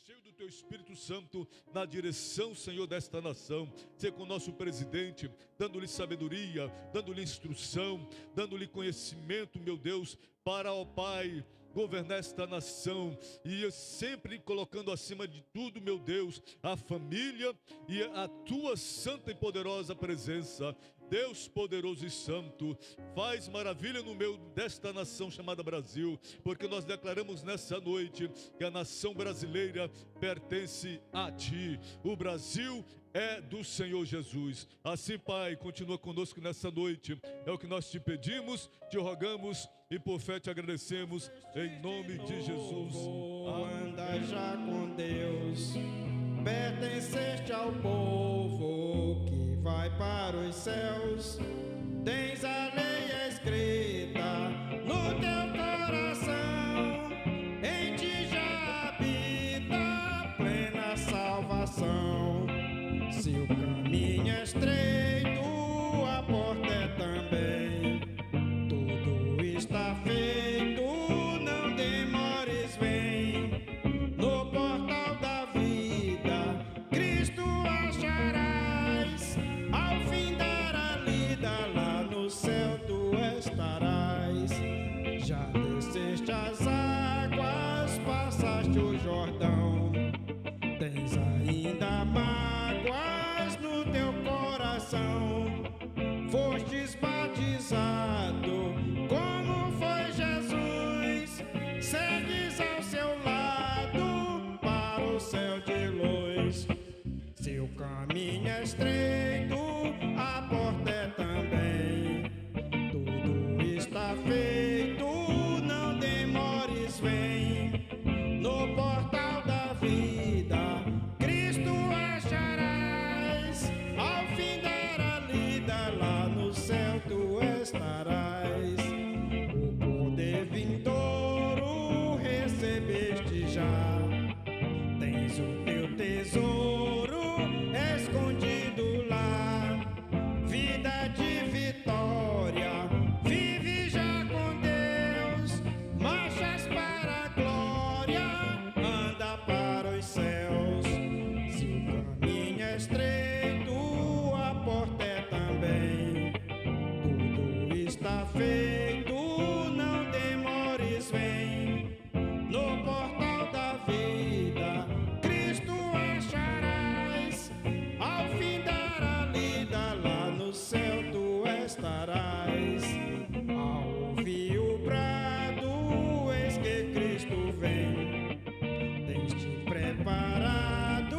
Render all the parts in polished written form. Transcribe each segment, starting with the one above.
cheio do Teu Espírito Santo na direção, Senhor, desta nação. Ser com o nosso presidente, dando-lhe sabedoria, dando-lhe instrução, dando-lhe conhecimento, meu Deus, para, ó Pai, governar esta nação, e sempre colocando acima de tudo, meu Deus, a família e a Tua santa e poderosa presença. Deus poderoso e santo, faz maravilha no meio desta nação chamada Brasil, porque nós declaramos nessa noite que a nação brasileira pertence a Ti. O Brasil é do Senhor Jesus. Assim, Pai, continua conosco nessa noite. É o que nós te pedimos, te rogamos e por fé te agradecemos, em nome de Jesus. Anda já com Deus, pertenceste ao povo que vai para os céus. Tens a lei escrita no teu coração, em ti já habita a plena salvação. Se o caminho é estreito, a porta é também. Tudo está feito, não demores, vem. No portal da vida, Cristo acharás. Ao findar a lida, lá no céu tu estarás. Já desceste as águas, passaste o Jordão. Tens ainda mágoas no teu coração. Fostes batizado, como foi Jesus. Segues ao seu lado para o céu de luz. Seu caminho é estreito, a porta é também. Tudo está feito, não demores, vem. No portal da vida, Cristo acharás. Ao findar a lida, lá no céu tu estarás. O poder vindouro recebeste já. Tens o teu tesouro escondido lá. Vida de vitória, vive já com Deus. Marchas para a glória, anda para os céus. Se o caminho é estreito, a porta é também. Tudo está feito, não demores, vem. No portal da vida, Cristo acharás. Ao findar a lida, lá no céu tu estarás. Ao ouvir o brado, eis que Cristo vem. Tens te preparado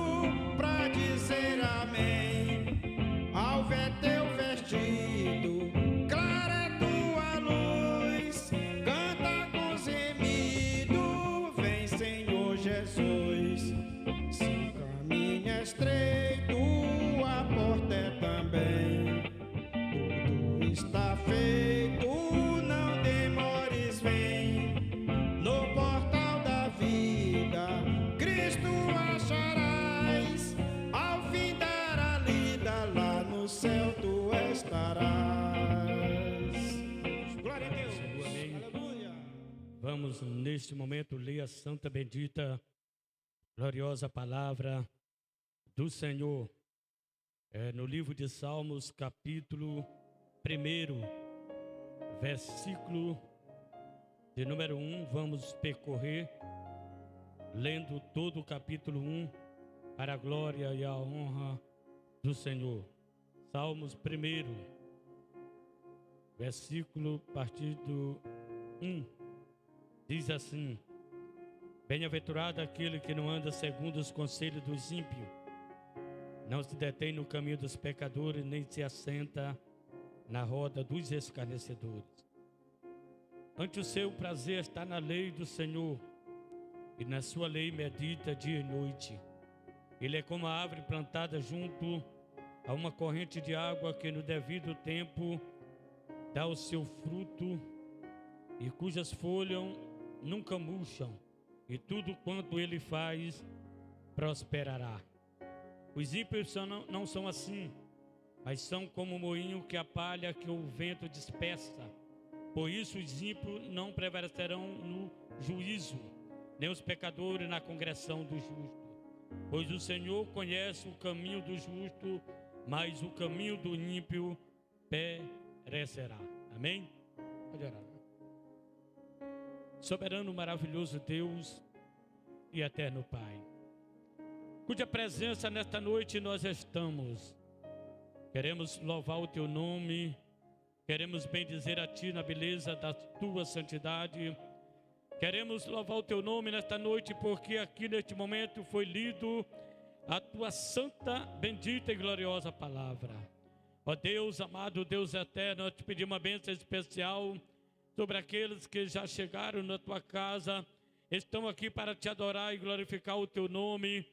pra dizer amém. Ao ver teu vestido, clara é tua luz. Canta com gemido, vem Senhor Jesus. Se o caminho é estreito, a porta é também. Tudo está feito, não demores, vem. No portal da vida, Cristo acharás. Ao findar a lida, lá no céu tu estarás. Glória a Deus. Amém. Aleluia. Vamos neste momento ler a santa, bendita, gloriosa palavra do Senhor. No livro de Salmos, capítulo 1, versículo de número 1, vamos percorrer, lendo todo o capítulo 1, para a glória e a honra do Senhor. Salmos 1, versículo a partir do 1, diz assim: Bem-aventurado aquele que não anda segundo os conselhos dos ímpios, não se detém no caminho dos pecadores, nem se assenta na roda dos escarnecedores. Ante o seu prazer está na lei do Senhor, e na sua lei medita dia e noite. Ele é como a árvore plantada junto a uma corrente de água, que no devido tempo dá o seu fruto, e cujas folhas nunca murcham, e tudo quanto ele faz prosperará. Os ímpios não são assim, mas são como o moinho que a palha que o vento dispersa. Por isso os ímpios não prevalecerão no juízo, nem os pecadores na congressão do justo. Pois o Senhor conhece o caminho do justo, mas o caminho do ímpio perecerá. Amém? Pode orar. Soberano, maravilhoso Deus e eterno Pai, cuja presença nesta noite nós estamos. Queremos louvar o Teu nome, queremos bendizer a Ti na beleza da Tua santidade. Queremos louvar o Teu nome nesta noite, porque aqui neste momento foi lido a Tua santa, bendita e gloriosa palavra. Ó Deus amado, Deus eterno, nós te pedimos uma bênção especial sobre aqueles que já chegaram na Tua casa, estão aqui para Te adorar e glorificar o Teu nome.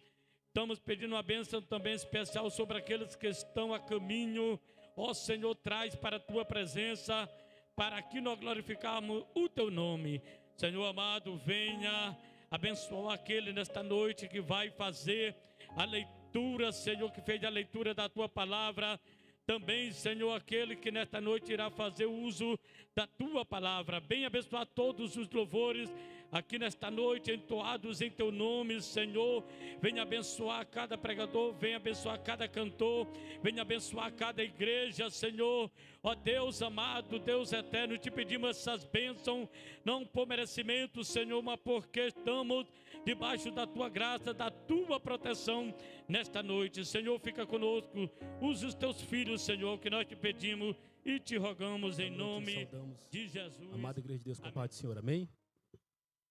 Estamos pedindo uma bênção também especial sobre aqueles que estão a caminho. Ó Senhor, traz para a Tua presença, para que nós glorificarmos o Teu nome. Senhor amado, venha abençoar aquele nesta noite que vai fazer a leitura, Senhor, que fez a leitura da Tua palavra. Também, Senhor, aquele que nesta noite irá fazer uso da Tua palavra. Bem abençoar todos os louvores aqui nesta noite, entoados em Teu nome, Senhor. Venha abençoar cada pregador, venha abençoar cada cantor, venha abençoar cada igreja, Senhor. Ó Deus amado, Deus eterno, te pedimos essas bênçãos, não por merecimento, Senhor, mas porque estamos debaixo da Tua graça, da Tua proteção nesta noite. Senhor, fica conosco, usa os Teus filhos, Senhor, que nós te pedimos e te rogamos em nome de Jesus. Amada igreja de Deus, com a paz do Senhor, amém?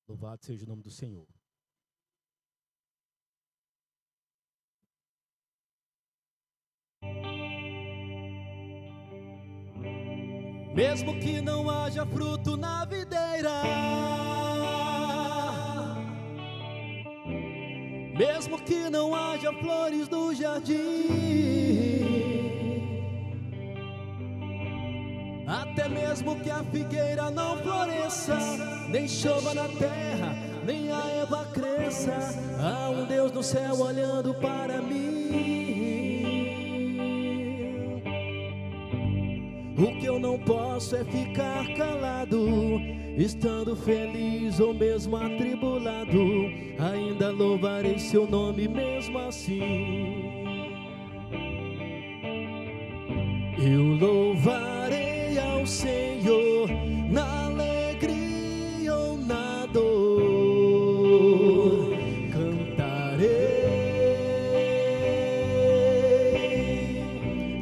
Louvado seja o nome do Senhor. Mesmo que não haja fruto na videira, mesmo que não haja flores no jardim, até mesmo que a figueira não floresça, nem chova na terra, nem a erva cresça, há um Deus no céu olhando para mim. O que eu não posso é ficar calado, estando feliz ou mesmo atribulado, ainda louvarei seu nome mesmo assim. Eu louvarei ao Senhor na alegria ou na dor, cantarei.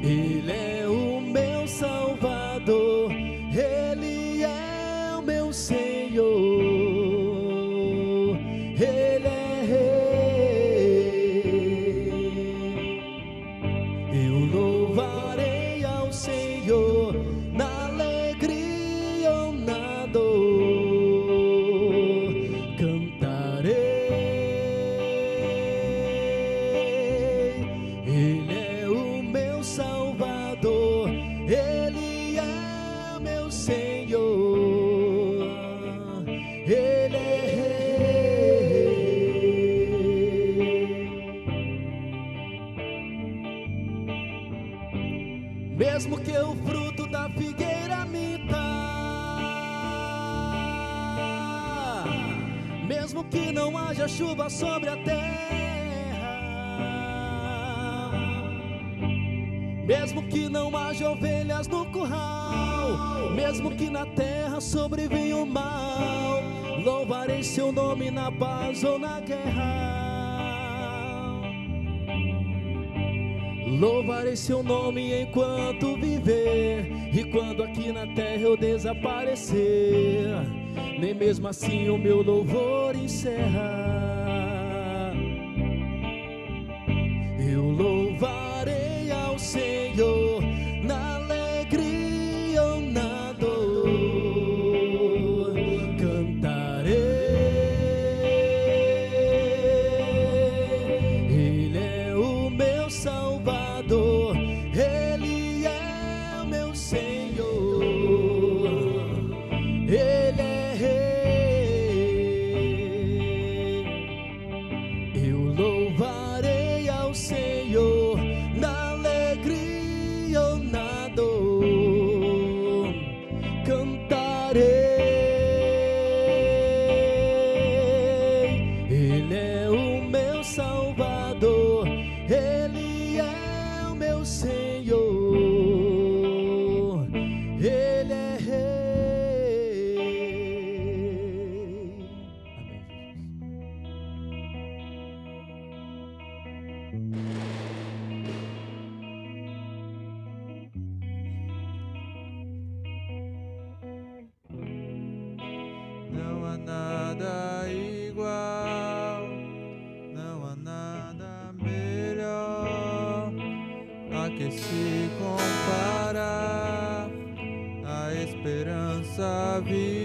Ele é o meu Salvador, Ele é o meu Senhor, Ele é Rei. Eu louvarei ao Senhor na alegria ou na dor, cantarei. Ele é o meu Salvador, Ele é meu Senhor, Ele é Rei. Mesmo que o fruto da figueira minta, mesmo que não haja chuva sobre a terra, mesmo que não haja ovelhas no curral, mesmo que na terra sobrevenha o mal, louvarei seu nome na paz ou na guerra. Louvarei seu nome enquanto viver, e quando aqui na terra eu desaparecer, nem mesmo assim o meu louvor encerra. Eu louvarei ao Senhor na alegria ou na dor, cantarei. Ele é o meu Salvador, Ele é o meu Senhor, Ele é Rei. Eu louvarei ao Senhor se compara à esperança viva.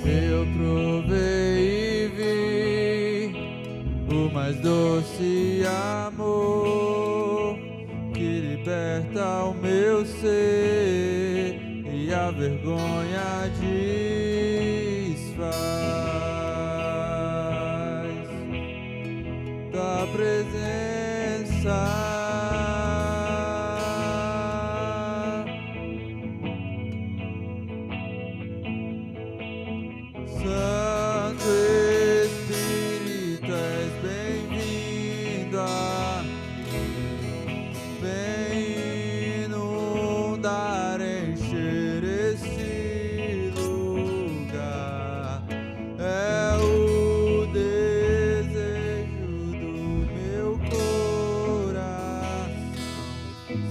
Eu provei e vi o mais doce amor que liberta o meu ser e a vergonha desfaz. Tua presença Santo Espírito, és bem-vindo aqui. Vem inundar, encher este lugar. É o desejo do meu coração,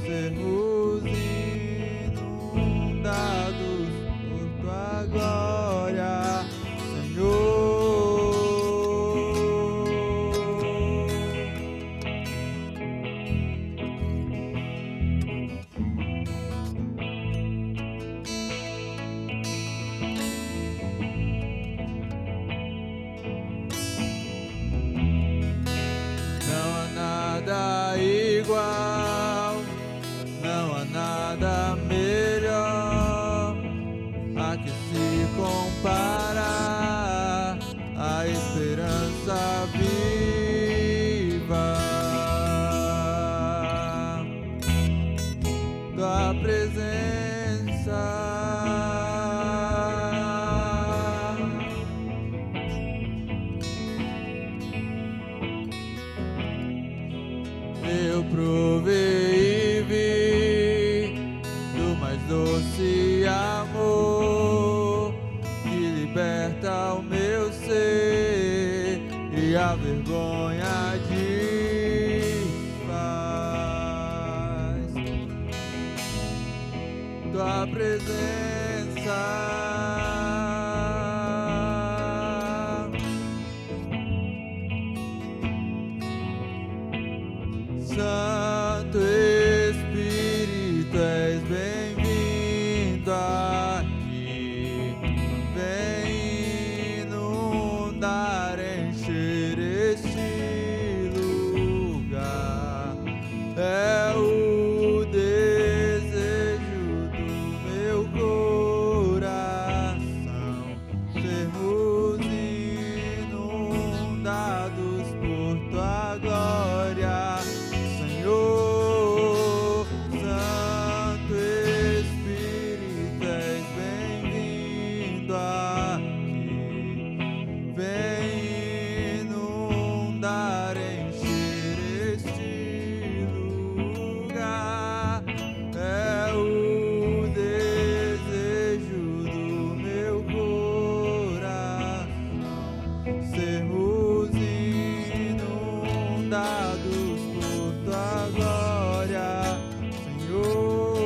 sermos inundados por tua glória, Senhor. Não há nada igual, não há nada melhor a que se compara a esperança viva. Tua presença eu provei e vi do mais doce amor que liberta o meu ser e a vergonha desfaz. Tua presença Santo Espírito, és bem-vindo aqui. Vem inundar, encher este lugar. É o desejo do meu coração, sermos inundados por tua glória, Senhor. Santo Espírito, és bem-vindo aqui. Vem inundar, encher este lugar. É o desejo do meu coração, sermos inundados por tua glória, Senhor.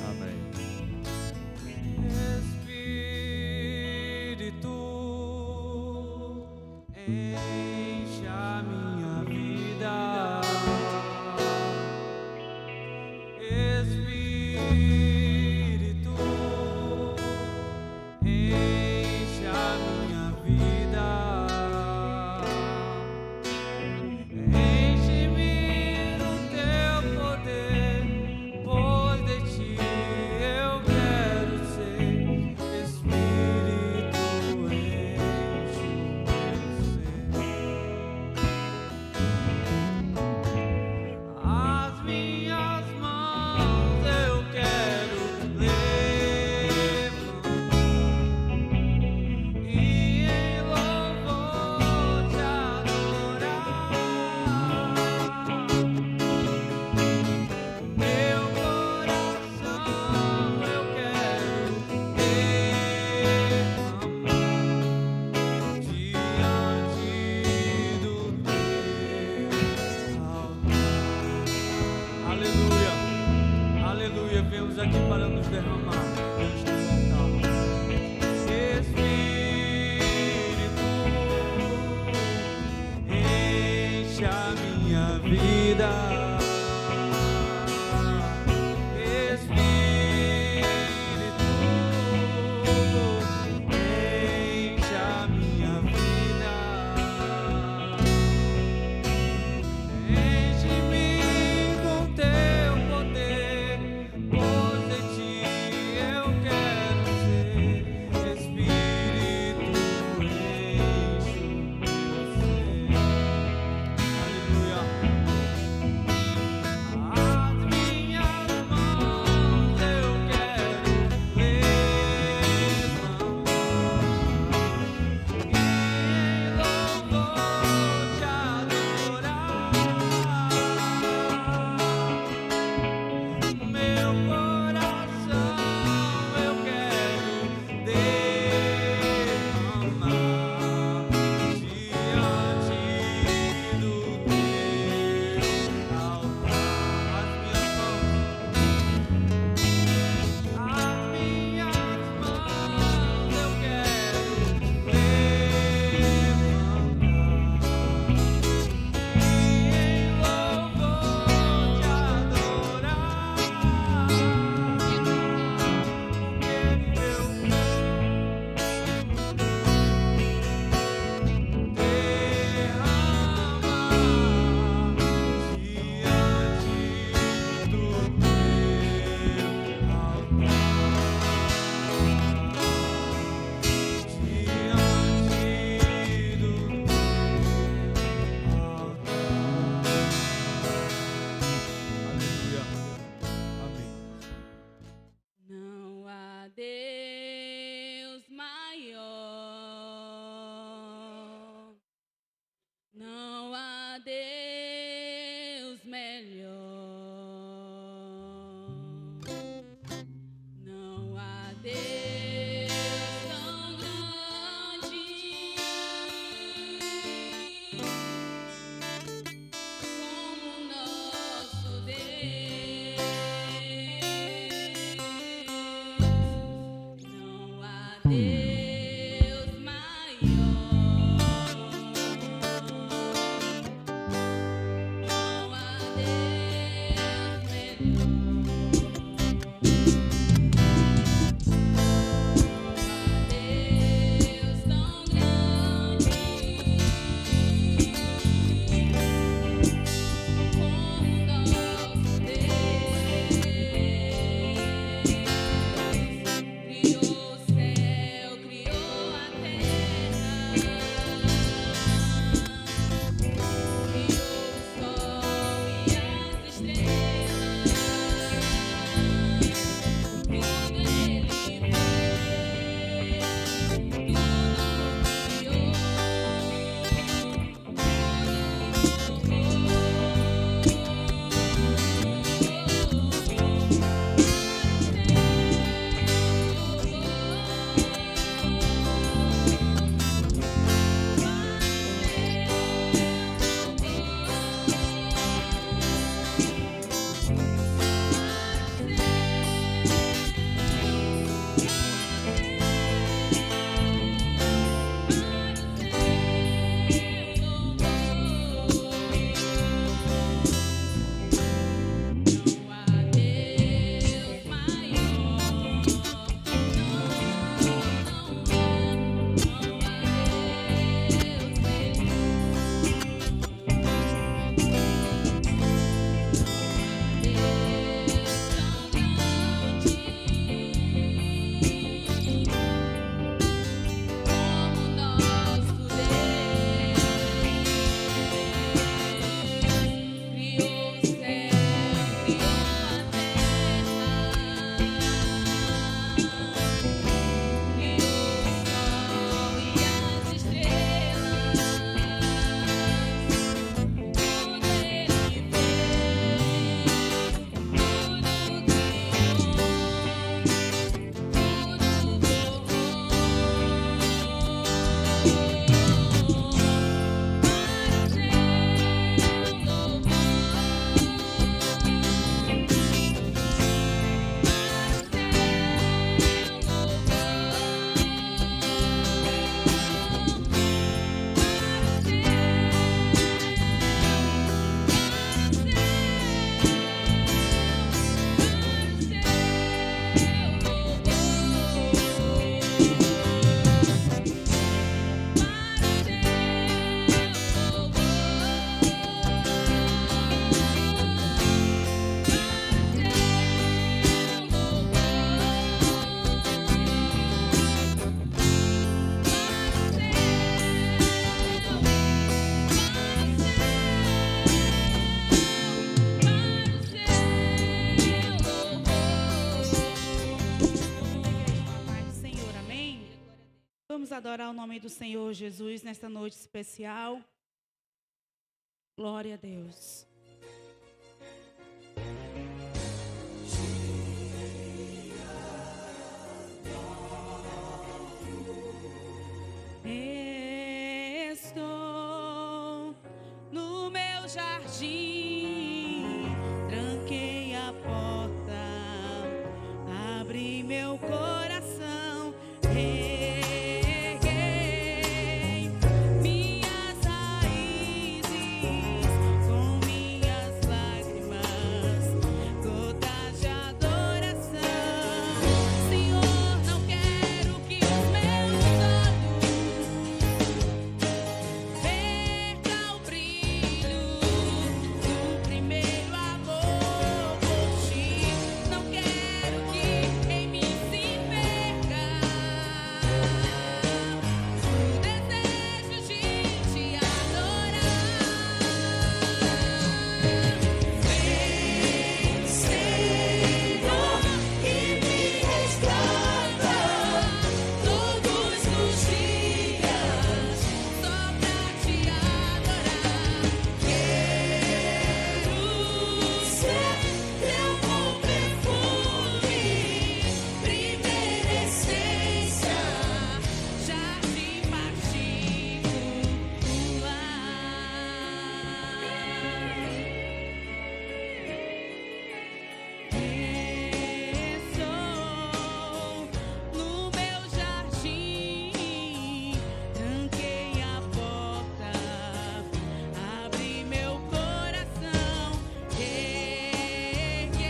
Amém. Espírito, enche a minha vida. Espírito, enche a minha vida. Enche-me do teu poder, pois de ti eu quero ser. Espírito, enche meu ser. Vamos derramar diante do altar. Espírito, enche a minha vida. Enche-me com teu poder, pois de ti adorar o nome do Senhor Jesus nesta noite especial. Glória a Deus. Estou no meu jardim, tranquei a porta, abri meu coração, reguei minhas raízes com minhas lágrimas, gotas de adoração. Senhor, não quero que os meus olhos perca o brilho do primeiro amor por ti. Não quero que em mim se perca o desejo de te adorar. Vem, Senhor, e me resgata todos os dias só pra te adorar. Quero ser teu bom perfume, primeira essência, jardim particular. Estou no meu jardim, tranquei a porta, abri meu coração,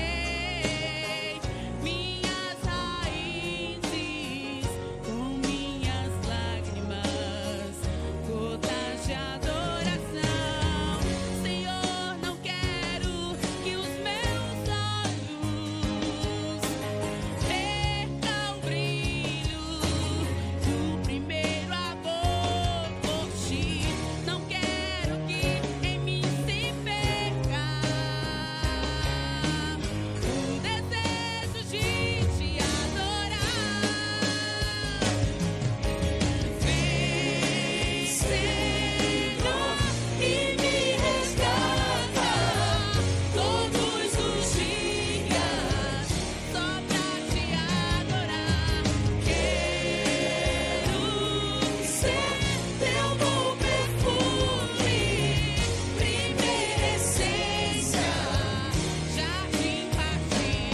reguei minhas raízes com minhas lágrimas, gotas de adoração. Senhor, não quero que os meus olhos perca o brilho do primeiro amor por ti. Não quero que em mim se perca o desejo de te adorar. Vem, Senhor, e me resgata todos os dias só pra te adorar. Quero ser teu bom perfume, primeira essência, jardim particular.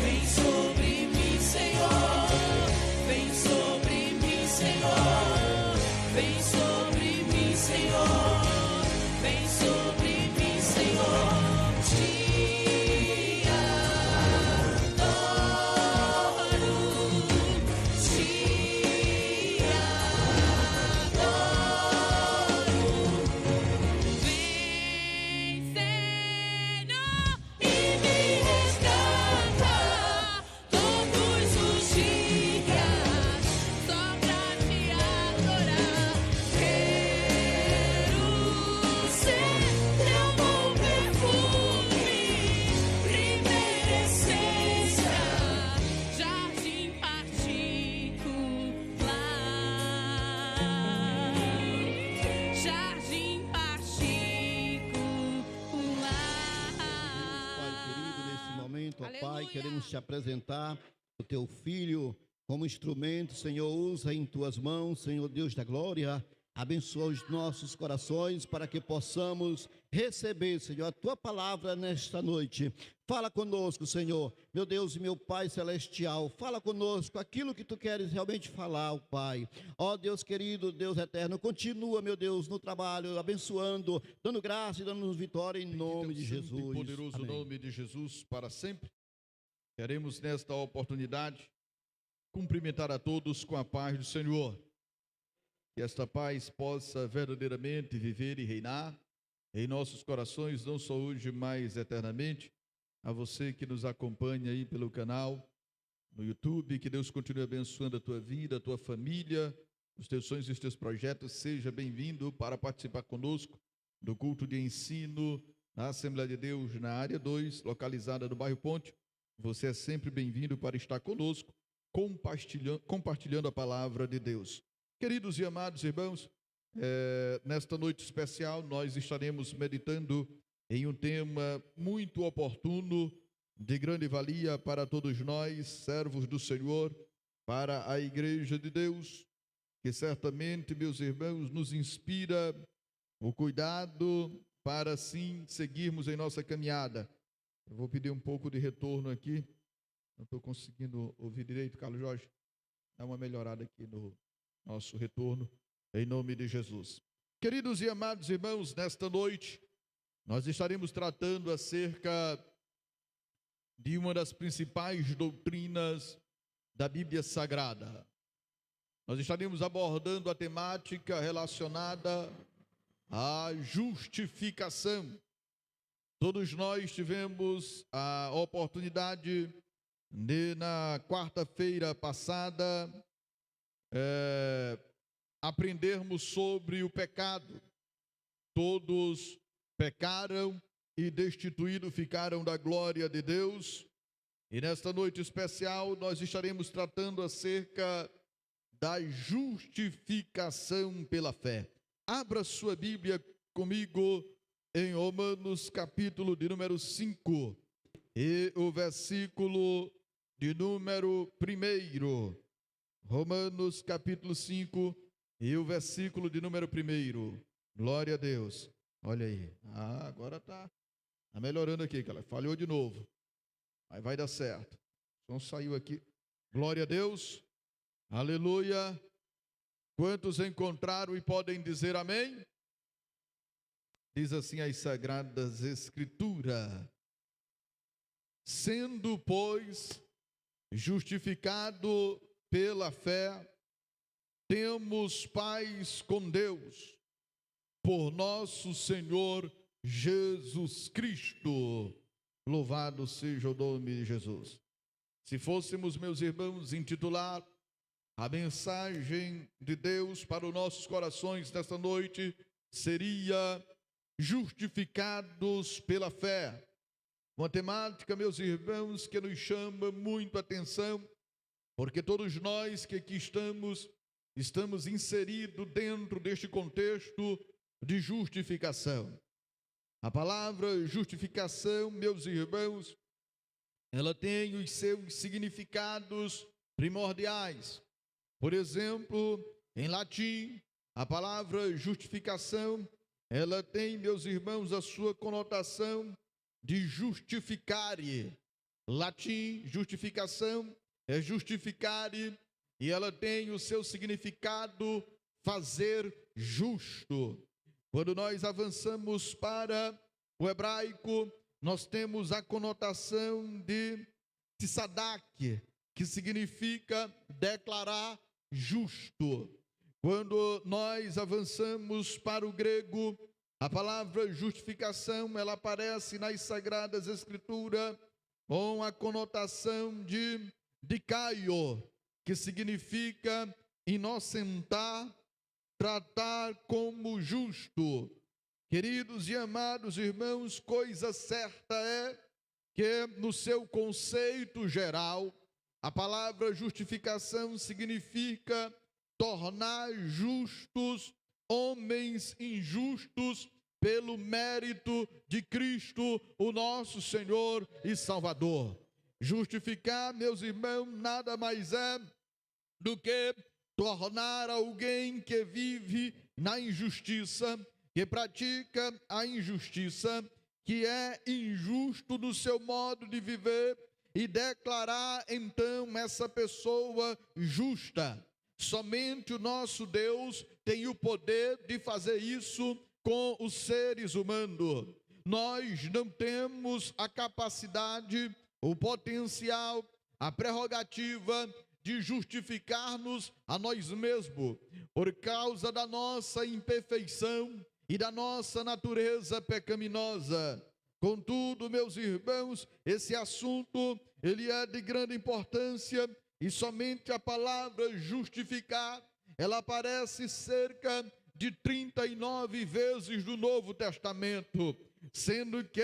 Vem sobre mim, Senhor, vem sobre mim, Senhor, vem sobre mim, Senhor, vem sobre mim, Senhor, te adoro, vem, Senhor, e me resgata todos os dias só pra te adorar. Quero ser teu bom perfume, primeira essência, jardim particular, jardim Pai querido, nesse particular. momento, ó Pai, Aleluia. queremos te apresentar o teu filho como instrumento. Senhor, usa em tuas mãos, Senhor Deus da glória. Abençoa os nossos corações para que possamos receber, Senhor, a tua palavra nesta noite. Fala conosco, Senhor, meu Deus e meu Pai celestial. Fala conosco aquilo que tu queres realmente falar, ó Pai. Ó Deus querido, Deus eterno, continua, meu Deus, no trabalho, abençoando, dando graça e dando-nos vitória em nome de Santo e Jesus. poderoso Amém. nome de Jesus para sempre. Queremos nesta oportunidade cumprimentar a todos com a paz do Senhor. Que esta paz possa verdadeiramente viver e reinar em nossos corações, não só hoje, mas eternamente. A você que nos acompanha aí pelo canal no YouTube. Que Deus continue abençoando a tua vida, a tua família, os teus sonhos e os teus projetos. Seja bem-vindo para participar conosco do culto de ensino na Assembleia de Deus, na área 2, localizada no bairro Ponte. Você é sempre bem-vindo para estar conosco, compartilhando a palavra de Deus. Queridos e amados irmãos, nesta noite especial nós estaremos meditando em um tema muito oportuno, de grande valia para todos nós, servos do Senhor, para a Igreja de Deus, que certamente, meus irmãos, nos inspira o cuidado para assim seguirmos em nossa caminhada. Eu vou pedir um pouco de retorno aqui, não estou conseguindo ouvir direito. Carlos Jorge, dá uma melhorada aqui no nosso retorno, em nome de Jesus. Queridos e amados irmãos, nesta noite nós estaremos tratando acerca de uma das principais doutrinas da Bíblia Sagrada. Nós estaremos abordando a temática relacionada à justificação. Todos nós tivemos a oportunidade de, na quarta-feira passada, aprendermos sobre o pecado. Todos pecaram e destituídos ficaram da glória de Deus. E nesta noite especial nós estaremos tratando acerca da justificação pela fé. Abra sua Bíblia comigo em Romanos capítulo de número 5 e o versículo de número 1. Romanos capítulo 5 e o versículo de número 1. Glória a Deus. Olha aí. Agora tá melhorando aqui, cara. Falhou de novo. Mas vai dar certo. O som saiu aqui. Glória a Deus. Aleluia. Quantos encontraram e podem dizer amém? Diz assim as Sagradas Escrituras: sendo, pois, justificado pela fé, temos paz com Deus, por nosso Senhor Jesus Cristo. Louvado seja o nome de Jesus. Se fôssemos, meus irmãos, intitular a mensagem de Deus para os nossos corações nesta noite, seria justificados pela fé. Uma temática, meus irmãos, que nos chama muito a atenção, porque todos nós que aqui estamos inseridos dentro deste contexto de justificação. A palavra justificação, meus irmãos, ela tem os seus significados primordiais. Por exemplo, em latim, a palavra justificação, ela tem, meus irmãos, a sua conotação de justificare. Latim, justificação, é justificare, e ela tem o seu significado fazer justo. Quando nós avançamos para o hebraico, nós temos a conotação de tsadak, que significa declarar justo. Quando nós avançamos para o grego, a palavra justificação, ela aparece nas Sagradas Escrituras com a conotação de dikaio, que significa inocentar, tratar como justo. Queridos e amados irmãos, coisa certa é que no seu conceito geral, a palavra justificação significa tornar justos homens injustos pelo mérito de Cristo, o nosso Senhor e Salvador. Justificar, meus irmãos, nada mais é do que tornar alguém que vive na injustiça, que pratica a injustiça, que é injusto no seu modo de viver, e declarar então essa pessoa justa. Somente o nosso Deus tem o poder de fazer isso com os seres humanos. Nós não temos a capacidade, o potencial, a prerrogativa de justificar-nos a nós mesmos, por causa da nossa imperfeição e da nossa natureza pecaminosa. Contudo, meus irmãos, esse assunto, ele é de grande importância e somente a palavra justificar, ela aparece cerca de 39 vezes no Novo Testamento, sendo que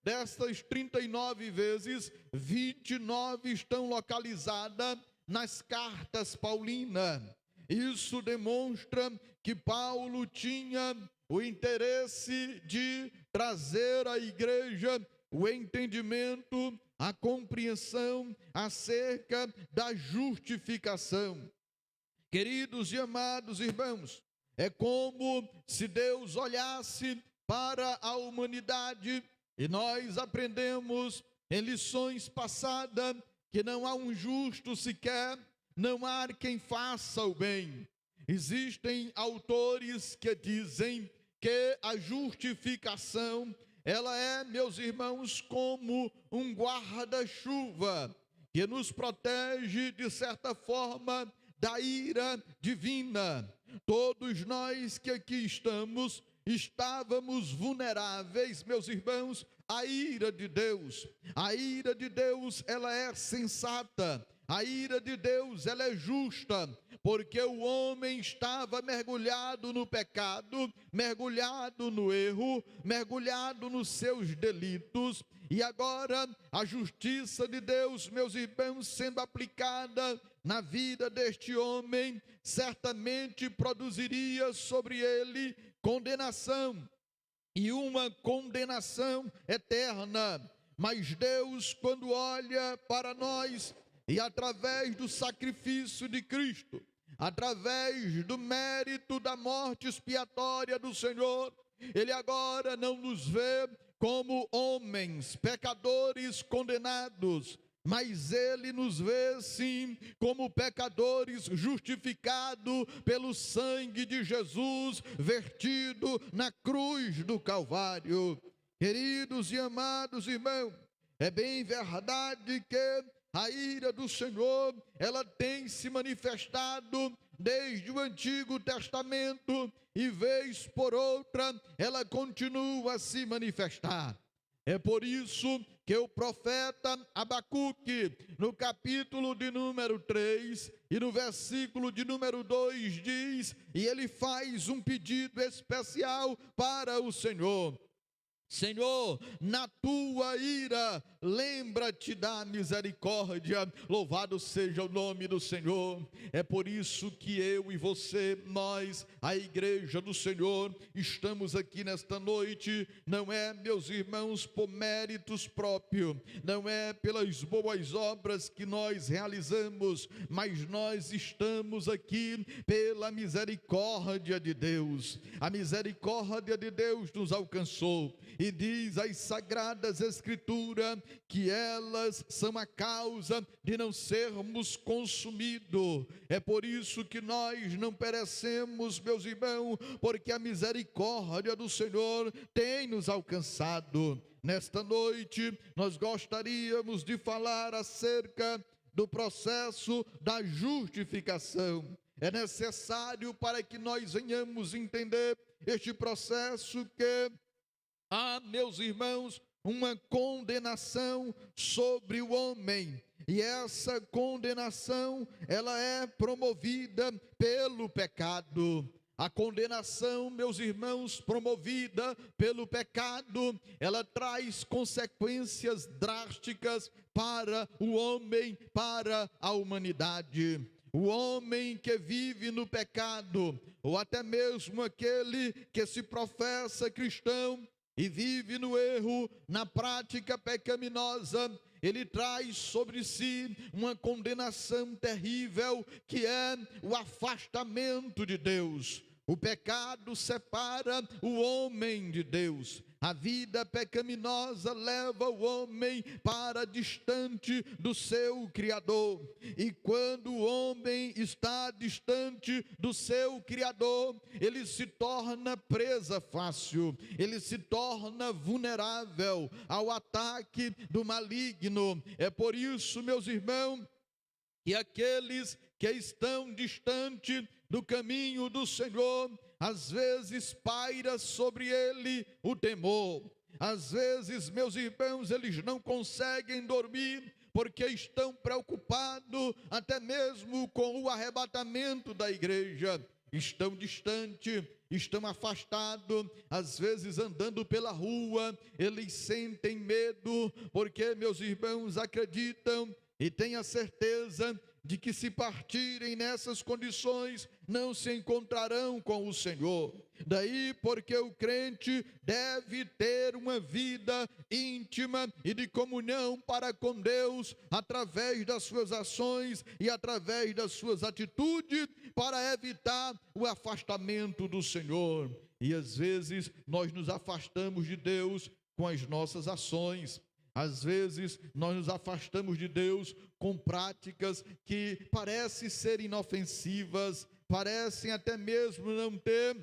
destas 39 vezes, 29 estão localizadas nas cartas paulinas. Isso demonstra que Paulo tinha o interesse de trazer à igreja o entendimento, a compreensão acerca da justificação. Queridos e amados irmãos, é como se Deus olhasse para a humanidade, e nós aprendemos em lições passadas que não há um justo sequer, não há quem faça o bem. Existem autores que dizem que a justificação, ela é, meus irmãos, como um guarda-chuva que nos protege, de certa forma, da ira divina. Todos nós que aqui estávamos vulneráveis, meus irmãos, à ira de Deus. A ira de Deus, ela é sensata. A ira de Deus, ela é justa, porque o homem estava mergulhado no pecado, mergulhado no erro, mergulhado nos seus delitos, e agora a justiça de Deus, meus irmãos, sendo aplicada na vida deste homem, certamente produziria sobre ele condenação, e uma condenação eterna. Mas Deus, quando olha para nós, e através do sacrifício de Cristo, através do mérito da morte expiatória do Senhor, Ele agora não nos vê como homens, pecadores condenados, mas Ele nos vê sim como pecadores justificados pelo sangue de Jesus vertido na cruz do Calvário. Queridos e amados irmãos, é bem verdade que a ira do Senhor, ela tem se manifestado desde o Antigo Testamento e vez por outra ela continua a se manifestar. É por isso que o profeta Abacuque, no capítulo de número 3 e no versículo de número 2 diz, e ele faz um pedido especial para o Senhor: Senhor, na tua ira, lembra-te da misericórdia, louvado seja o nome do Senhor. É por isso que eu e você, nós, a igreja do Senhor, estamos aqui nesta noite, não é, meus irmãos, por méritos próprios, não é pelas boas obras que nós realizamos, mas nós estamos aqui pela misericórdia de Deus. A misericórdia de Deus nos alcançou. E diz as Sagradas Escrituras que elas são a causa de não sermos consumidos. É por isso que nós não perecemos, meus irmãos, porque a misericórdia do Senhor tem nos alcançado. Nesta noite, nós gostaríamos de falar acerca do processo da justificação. É necessário para que nós venhamos entender este processo que há, meus irmãos, uma condenação sobre o homem, e essa condenação, ela é promovida pelo pecado. A condenação, meus irmãos, promovida pelo pecado, ela traz consequências drásticas para o homem, para a humanidade. O homem que vive no pecado, ou até mesmo aquele que se professa cristão, e vive no erro, na prática pecaminosa, ele traz sobre si uma condenação terrível, que é o afastamento de Deus. O pecado separa o homem de Deus. A vida pecaminosa leva o homem para distante do seu Criador. E quando o homem está distante do seu Criador, ele se torna presa fácil, ele se torna vulnerável ao ataque do maligno. É por isso, meus irmãos, que aqueles que estão distante do caminho do Senhor, às vezes paira sobre ele o temor. Às vezes, meus irmãos, eles não conseguem dormir porque estão preocupados até mesmo com o arrebatamento da igreja. Estão distantes, estão afastados, às vezes andando pela rua, eles sentem medo, porque, meus irmãos, acreditam e têm a certeza de que se partirem nessas condições, não se encontrarão com o Senhor. Daí porque o crente deve ter uma vida íntima e de comunhão para com Deus, através das suas ações e através das suas atitudes, para evitar o afastamento do Senhor. E às vezes nós nos afastamos de Deus com as nossas ações. Às vezes nós nos afastamos de Deus com práticas que parecem ser inofensivas, parecem até mesmo não ter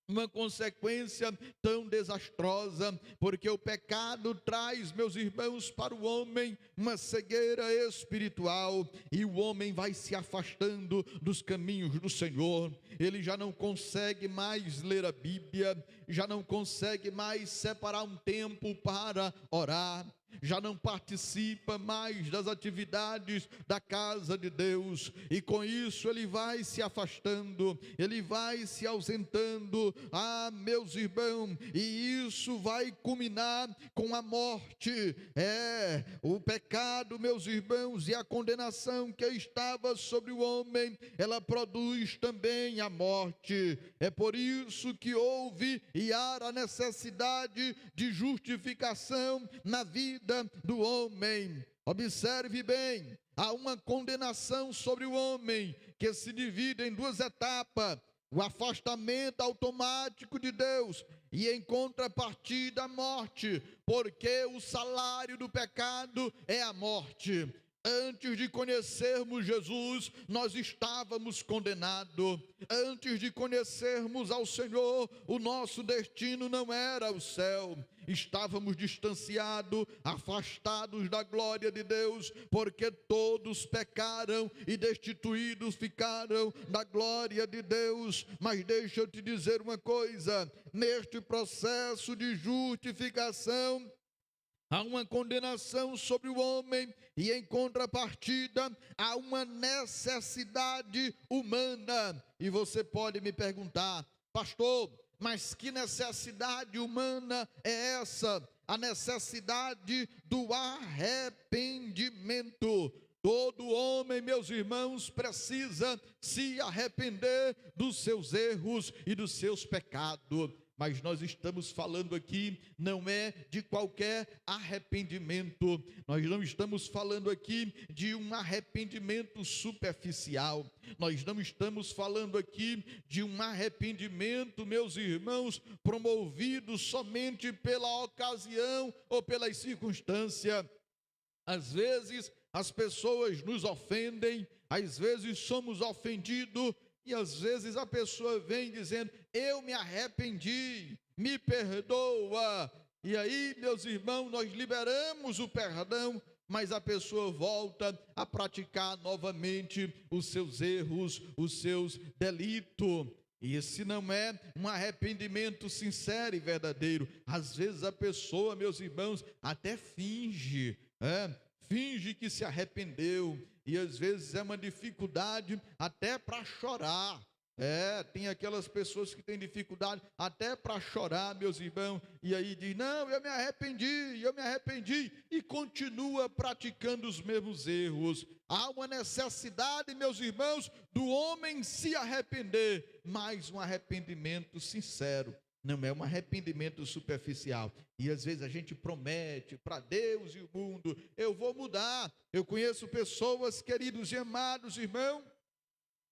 uma consequência tão desastrosa, porque o pecado traz, meus irmãos, para o homem uma cegueira espiritual, e o homem vai se afastando dos caminhos do Senhor. Ele já não consegue mais ler a Bíblia, já não consegue mais separar um tempo para orar, já não participa mais das atividades da casa de Deus, e com isso ele vai se afastando, ele vai se ausentando, meus irmãos, e isso vai culminar com a morte. O pecado, meus irmãos, e a condenação que estava sobre o homem, ela produz também a morte. É por isso que houve e há a necessidade de justificação na vida do homem. Observe bem, há uma condenação sobre o homem que se divide em duas etapas: o afastamento automático de Deus e, em contrapartida, a morte, porque o salário do pecado é a morte. Antes de conhecermos Jesus, nós estávamos condenados. Antes de conhecermos ao Senhor, o nosso destino não era o céu. Estávamos distanciados, afastados da glória de Deus, porque todos pecaram e destituídos ficaram da glória de Deus. Mas deixa eu te dizer uma coisa: neste processo de justificação, há uma condenação sobre o homem e, em contrapartida, há uma necessidade humana. E você pode me perguntar: pastor, mas que necessidade humana é essa? A necessidade do arrependimento. Todo homem, meus irmãos, precisa se arrepender dos seus erros e dos seus pecados. Mas nós estamos falando aqui não é de qualquer arrependimento. Nós não estamos falando aqui de um arrependimento superficial. Nós não estamos falando aqui de um arrependimento, meus irmãos, promovido somente pela ocasião ou pelas circunstâncias. Às vezes as pessoas nos ofendem, às vezes somos ofendidos, e às vezes a pessoa vem dizendo: eu me arrependi, me perdoa. E aí, meus irmãos, nós liberamos o perdão, mas a pessoa volta a praticar novamente os seus erros, os seus delitos. E esse não é um arrependimento sincero e verdadeiro. Às vezes a pessoa, meus irmãos, até finge que se arrependeu. E às vezes é uma dificuldade até para chorar. Tem aquelas pessoas que têm dificuldade até para chorar, meus irmãos, e aí diz: não, eu me arrependi, e continua praticando os mesmos erros. Há uma necessidade, meus irmãos, do homem se arrepender, mas um arrependimento sincero. Não é um arrependimento superficial. E às vezes a gente promete para Deus e o mundo: eu vou mudar. Eu conheço pessoas, queridos e amados irmãos,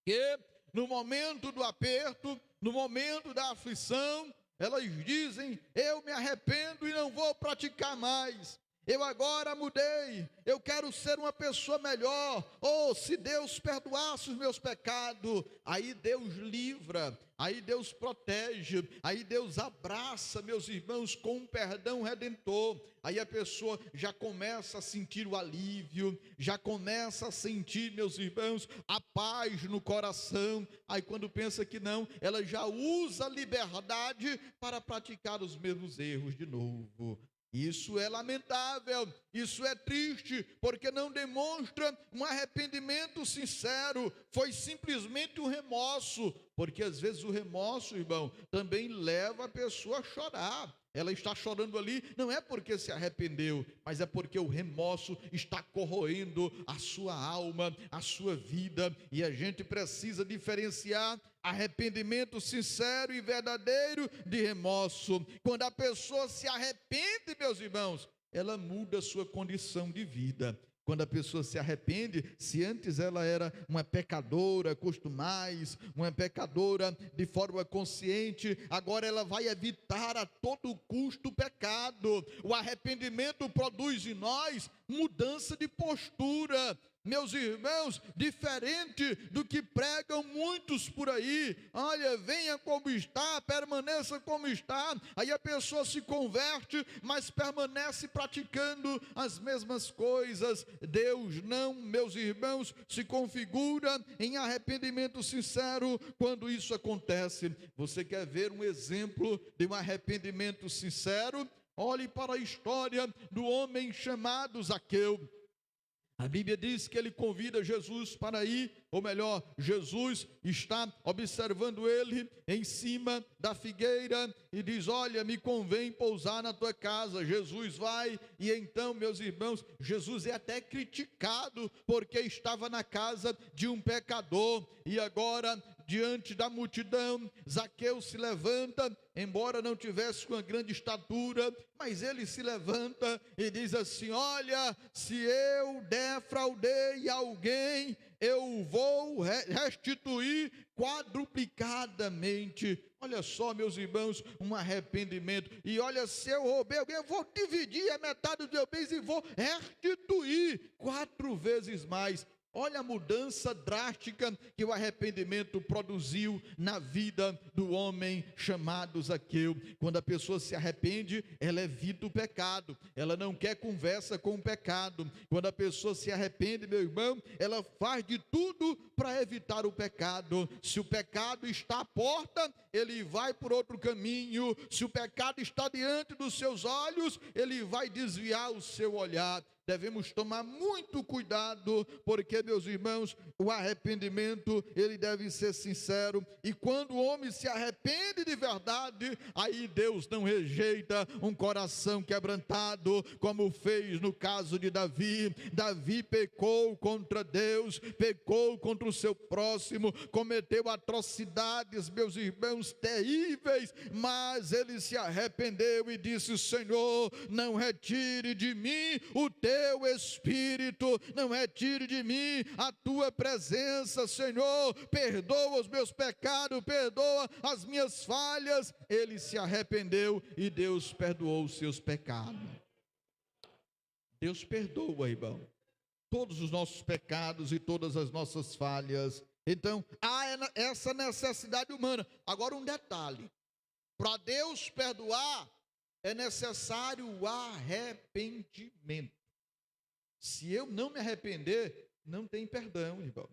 que no momento do aperto, no momento da aflição, elas dizem: eu me arrependo e não vou praticar mais. eu agora mudei, eu quero ser uma pessoa melhor. Oh, se Deus perdoasse os meus pecados, aí Deus livra, aí Deus protege, aí Deus abraça, meus irmãos, com um perdão redentor. Aí a pessoa já começa a sentir o alívio, já começa a sentir, meus irmãos, a paz no coração. Aí quando pensa que não, ela já usa a liberdade para praticar os mesmos erros de novo. Isso é lamentável, isso é triste, porque não demonstra um arrependimento sincero, foi simplesmente um remorso, porque às vezes o remorso, irmão, também leva a pessoa a chorar. Ela está chorando ali, não é porque se arrependeu, mas é porque o remorso está corroendo a sua alma, a sua vida, e a gente precisa diferenciar arrependimento sincero e verdadeiro de remorso. Quando a pessoa se arrepende, meus irmãos, ela muda a sua condição de vida. Quando a pessoa se arrepende, se antes ela era uma pecadora, costumais, uma pecadora de forma consciente, agora ela vai evitar a todo custo o pecado. O arrependimento produz em nós mudança de postura. Meus irmãos, diferente do que pregam muitos por aí, olha, venha como está, permaneça como está, aí a pessoa se converte, mas permanece praticando as mesmas coisas. Deus não, meus irmãos, se configura em arrependimento sincero quando isso acontece. Você quer ver um exemplo de um arrependimento sincero? Olhe para a história do homem chamado Zaqueu. A Bíblia diz que ele convida Jesus para ir, ou melhor, Jesus está observando ele em cima da figueira e diz: olha, me convém pousar na tua casa. Jesus vai, e então, meus irmãos, Jesus é até criticado porque estava na casa de um pecador, e agora, diante da multidão, Zaqueu se levanta, embora não tivesse uma grande estatura, mas ele se levanta e diz assim: olha, se eu defraudei alguém, eu vou restituir quadruplicadamente. Olha só, meus irmãos, um arrependimento. E olha, se eu roubei alguém, eu vou dividir a metade dos meus bens e vou restituir 4 vezes mais. Olha a mudança drástica que o arrependimento produziu na vida do homem chamado Zaqueu. Quando a pessoa se arrepende, ela evita o pecado, ela não quer conversa com o pecado. Quando a pessoa se arrepende, meu irmão, ela faz de tudo para evitar o pecado. Se o pecado está à porta, ele vai por outro caminho. Se o pecado está diante dos seus olhos, ele vai desviar o seu olhar. Devemos tomar muito cuidado, porque, meus irmãos, o arrependimento, ele deve ser sincero, e quando o homem se arrepende de verdade, aí Deus não rejeita um coração quebrantado, como fez no caso de Davi. Davi pecou contra Deus, pecou contra o seu próximo, cometeu atrocidades, meus irmãos, terríveis, mas ele se arrependeu e disse: Senhor, não retire de mim o teu Espírito, não retire de mim a tua presença, Senhor, perdoa os meus pecados, perdoa as minhas falhas. Ele se arrependeu e Deus perdoou os seus pecados. Deus perdoa, irmão, todos os nossos pecados e todas as nossas falhas. Então, há essa necessidade humana. Agora, um detalhe: para Deus perdoar, é necessário o arrependimento. Se eu não me arrepender, não tem perdão, irmão.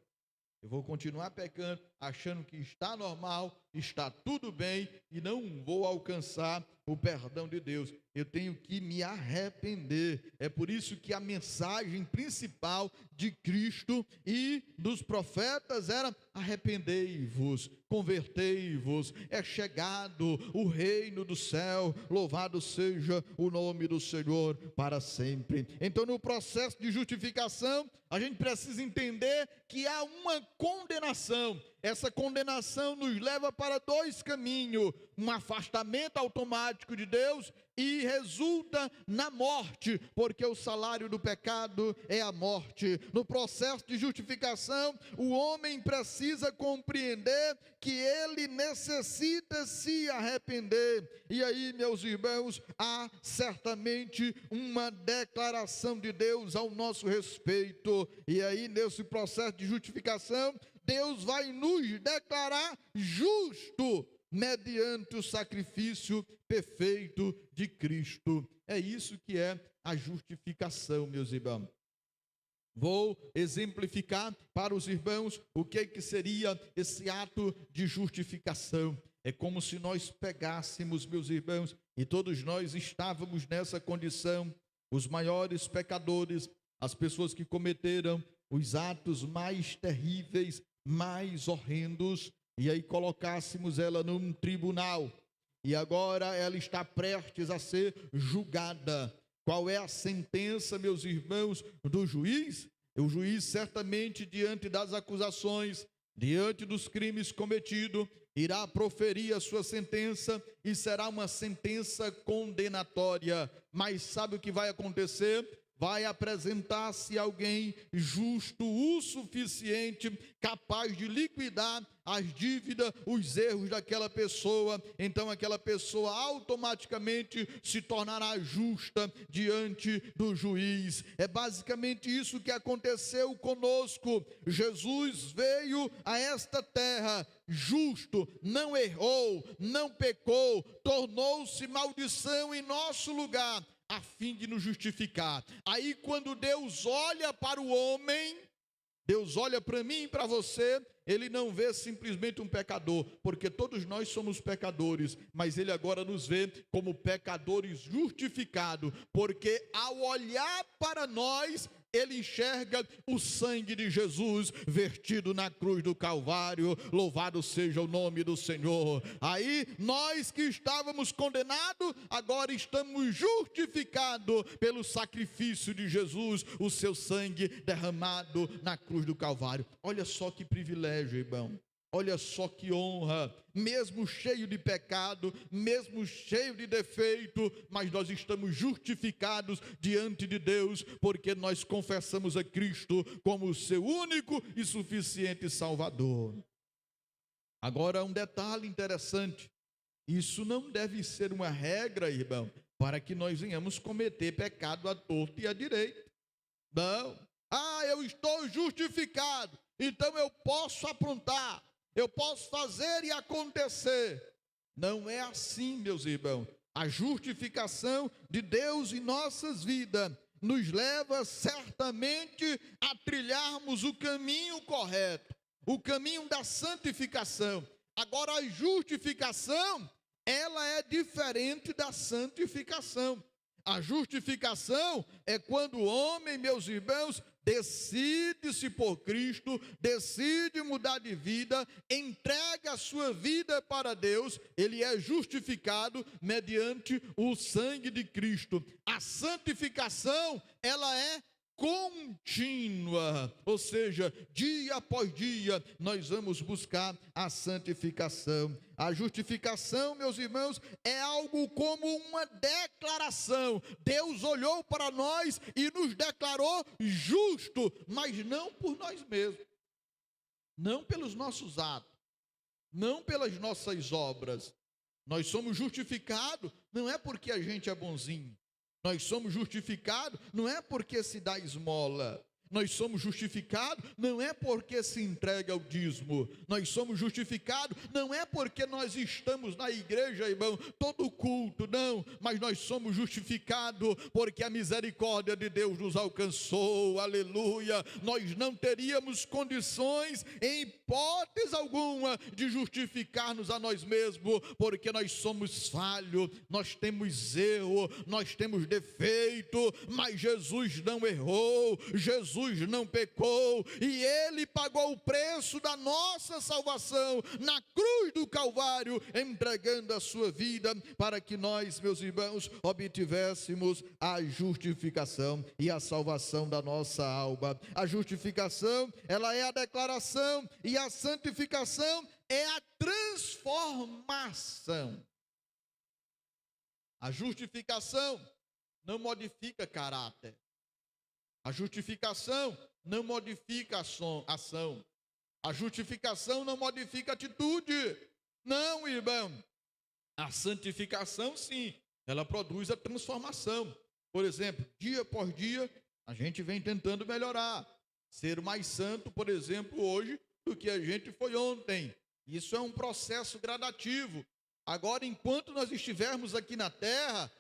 Eu vou continuar pecando, achando que está normal, está tudo bem, e não vou alcançar o perdão de Deus. Eu tenho que me arrepender. É por isso que a mensagem principal de Cristo e dos profetas era: arrependei-vos, convertei-vos, é chegado o reino do céu, louvado seja o nome do Senhor para sempre. Então, no processo de justificação, a gente precisa entender que há uma condenação. essa condenação nos leva para dois caminhos: um afastamento automático de Deus e resulta na morte, porque o salário do pecado é a morte. No processo de justificação, o homem precisa compreender que ele necessita se arrepender. E aí, meus irmãos, há certamente uma declaração de Deus ao nosso respeito. E aí, nesse processo de justificação, Deus vai nos declarar justo mediante o sacrifício perfeito de Cristo. É isso que é a justificação, meus irmãos. Vou exemplificar para os irmãos o que seria esse ato de justificação. É como se nós pegássemos, meus irmãos, e todos nós estávamos nessa condição, os maiores pecadores, as pessoas que cometeram os atos mais terríveis, mais horrendos, e aí colocássemos ela num tribunal, e agora ela está prestes a ser julgada. Qual é a sentença, meus irmãos, do juiz? O juiz certamente, diante das acusações, diante dos crimes cometidos, irá proferir a sua sentença, e será uma sentença condenatória. Mas sabe o que vai acontecer? Vai apresentar-se alguém justo o suficiente, capaz de liquidar as dívidas, os erros daquela pessoa. Então aquela pessoa automaticamente se tornará justa diante do juiz. É basicamente isso que aconteceu conosco. Jesus veio a esta terra justo, não errou, não pecou, tornou-se maldição em nosso lugar, a fim de nos justificar. Aí quando Deus olha para o homem, Deus olha para mim e para você, Ele não vê simplesmente um pecador, porque todos nós somos pecadores, mas Ele agora nos vê como pecadores justificados, porque ao olhar para nós, Ele enxerga o sangue de Jesus vertido na cruz do Calvário. Louvado seja o nome do Senhor. Aí nós que estávamos condenados, agora estamos justificados pelo sacrifício de Jesus, o seu sangue derramado na cruz do Calvário. Olha só que privilégio, irmão. Olha só que honra, mesmo cheio de pecado, mesmo cheio de defeito, mas nós estamos justificados diante de Deus, porque nós confessamos a Cristo como o seu único e suficiente Salvador. Agora, um detalhe interessante: isso não deve ser uma regra, irmão, para que nós venhamos cometer pecado à torta e à direita. Não. Eu estou justificado, então eu posso aprontar, eu posso fazer e acontecer. Não é assim, meus irmãos. A justificação de Deus em nossas vidas nos leva certamente a trilharmos o caminho correto, o caminho da santificação. Agora, a justificação, ela é diferente da santificação. A justificação é quando o homem, meus irmãos, decide-se por Cristo, decide mudar de vida, entrega a sua vida para Deus, ele é justificado mediante o sangue de Cristo. A santificação, ela é contínua, ou seja, dia após dia nós vamos buscar a santificação. A justificação, meus irmãos, é algo como uma declaração. Deus olhou para nós e nos declarou justo, mas não por nós mesmos, não pelos nossos atos, não pelas nossas obras. Nós somos justificados não é porque a gente é bonzinho. Nós somos justificados não é porque se dá esmola. Nós somos justificados não é porque se entrega ao dízimo. Nós somos justificados não é porque nós estamos na igreja, irmão, todo culto, não. Mas nós somos justificados porque a misericórdia de Deus nos alcançou, aleluia. Nós não teríamos condições, em hipótese alguma, de justificar-nos a nós mesmos, porque nós somos falhos, nós temos erro, nós temos defeito, mas Jesus não errou. Jesus Jesus não pecou e ele pagou o preço da nossa salvação na cruz do Calvário, entregando a sua vida para que nós, meus irmãos, obtivéssemos a justificação e a salvação da nossa alma. A justificação, ela é a declaração, e a santificação é a transformação. A justificação não modifica caráter. A justificação não modifica ação. A justificação não modifica atitude. Não, irmão. A santificação, sim, ela produz a transformação. Por exemplo, dia por dia, a gente vem tentando melhorar. Ser mais santo, por exemplo, hoje, do que a gente foi ontem. Isso é um processo gradativo. Agora, enquanto nós estivermos aqui na terra,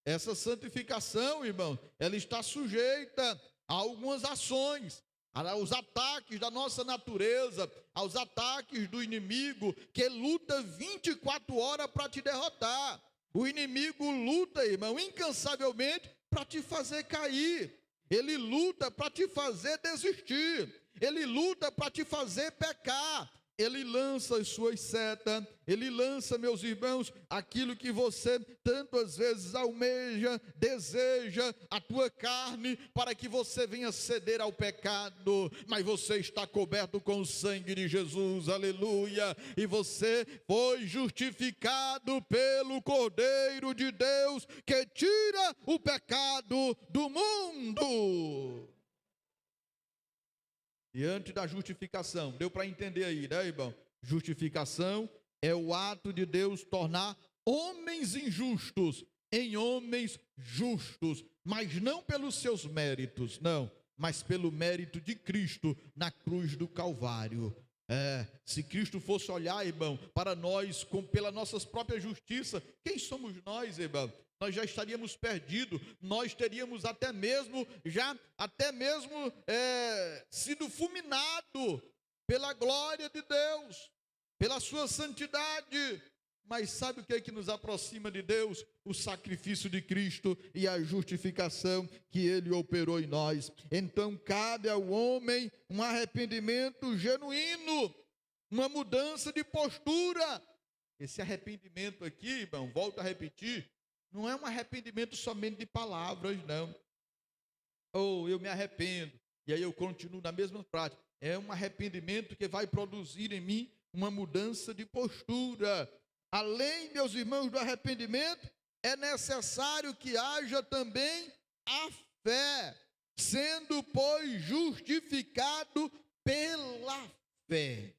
essa santificação, irmão, ela está sujeita a algumas ações, aos ataques da nossa natureza, aos ataques do inimigo, que luta 24 horas para te derrotar. O inimigo luta, irmão, incansavelmente para te fazer cair. Ele luta para te fazer desistir. Ele luta para te fazer pecar. Ele lança as suas setas, ele lança, meus irmãos, aquilo que você tantas vezes almeja, deseja, a tua carne, para que você venha ceder ao pecado, mas você está coberto com o sangue de Jesus, aleluia, e você foi justificado pelo Cordeiro de Deus, que tira o pecado do mundo. Diante da justificação, deu para entender aí, né, irmão? Justificação é o ato de Deus tornar homens injustos em homens justos, mas não pelos seus méritos, não, mas pelo mérito de Cristo na cruz do Calvário. Se Cristo fosse olhar, irmão, para nós pela nossas próprias justiça, quem somos nós, irmão? Nós já estaríamos perdidos, nós teríamos até mesmo sido fulminado pela glória de Deus, pela sua santidade. Mas sabe o que é que nos aproxima de Deus? O sacrifício de Cristo e a justificação que Ele operou em nós. Então cabe ao homem um arrependimento genuíno, uma mudança de postura. Esse arrependimento aqui, irmão, volto a repetir, não é um arrependimento somente de palavras, não. Eu me arrependo, e aí eu continuo na mesma prática. É um arrependimento que vai produzir em mim uma mudança de postura. Além, meus irmãos, do arrependimento, é necessário que haja também a fé, sendo, pois, justificado pela fé.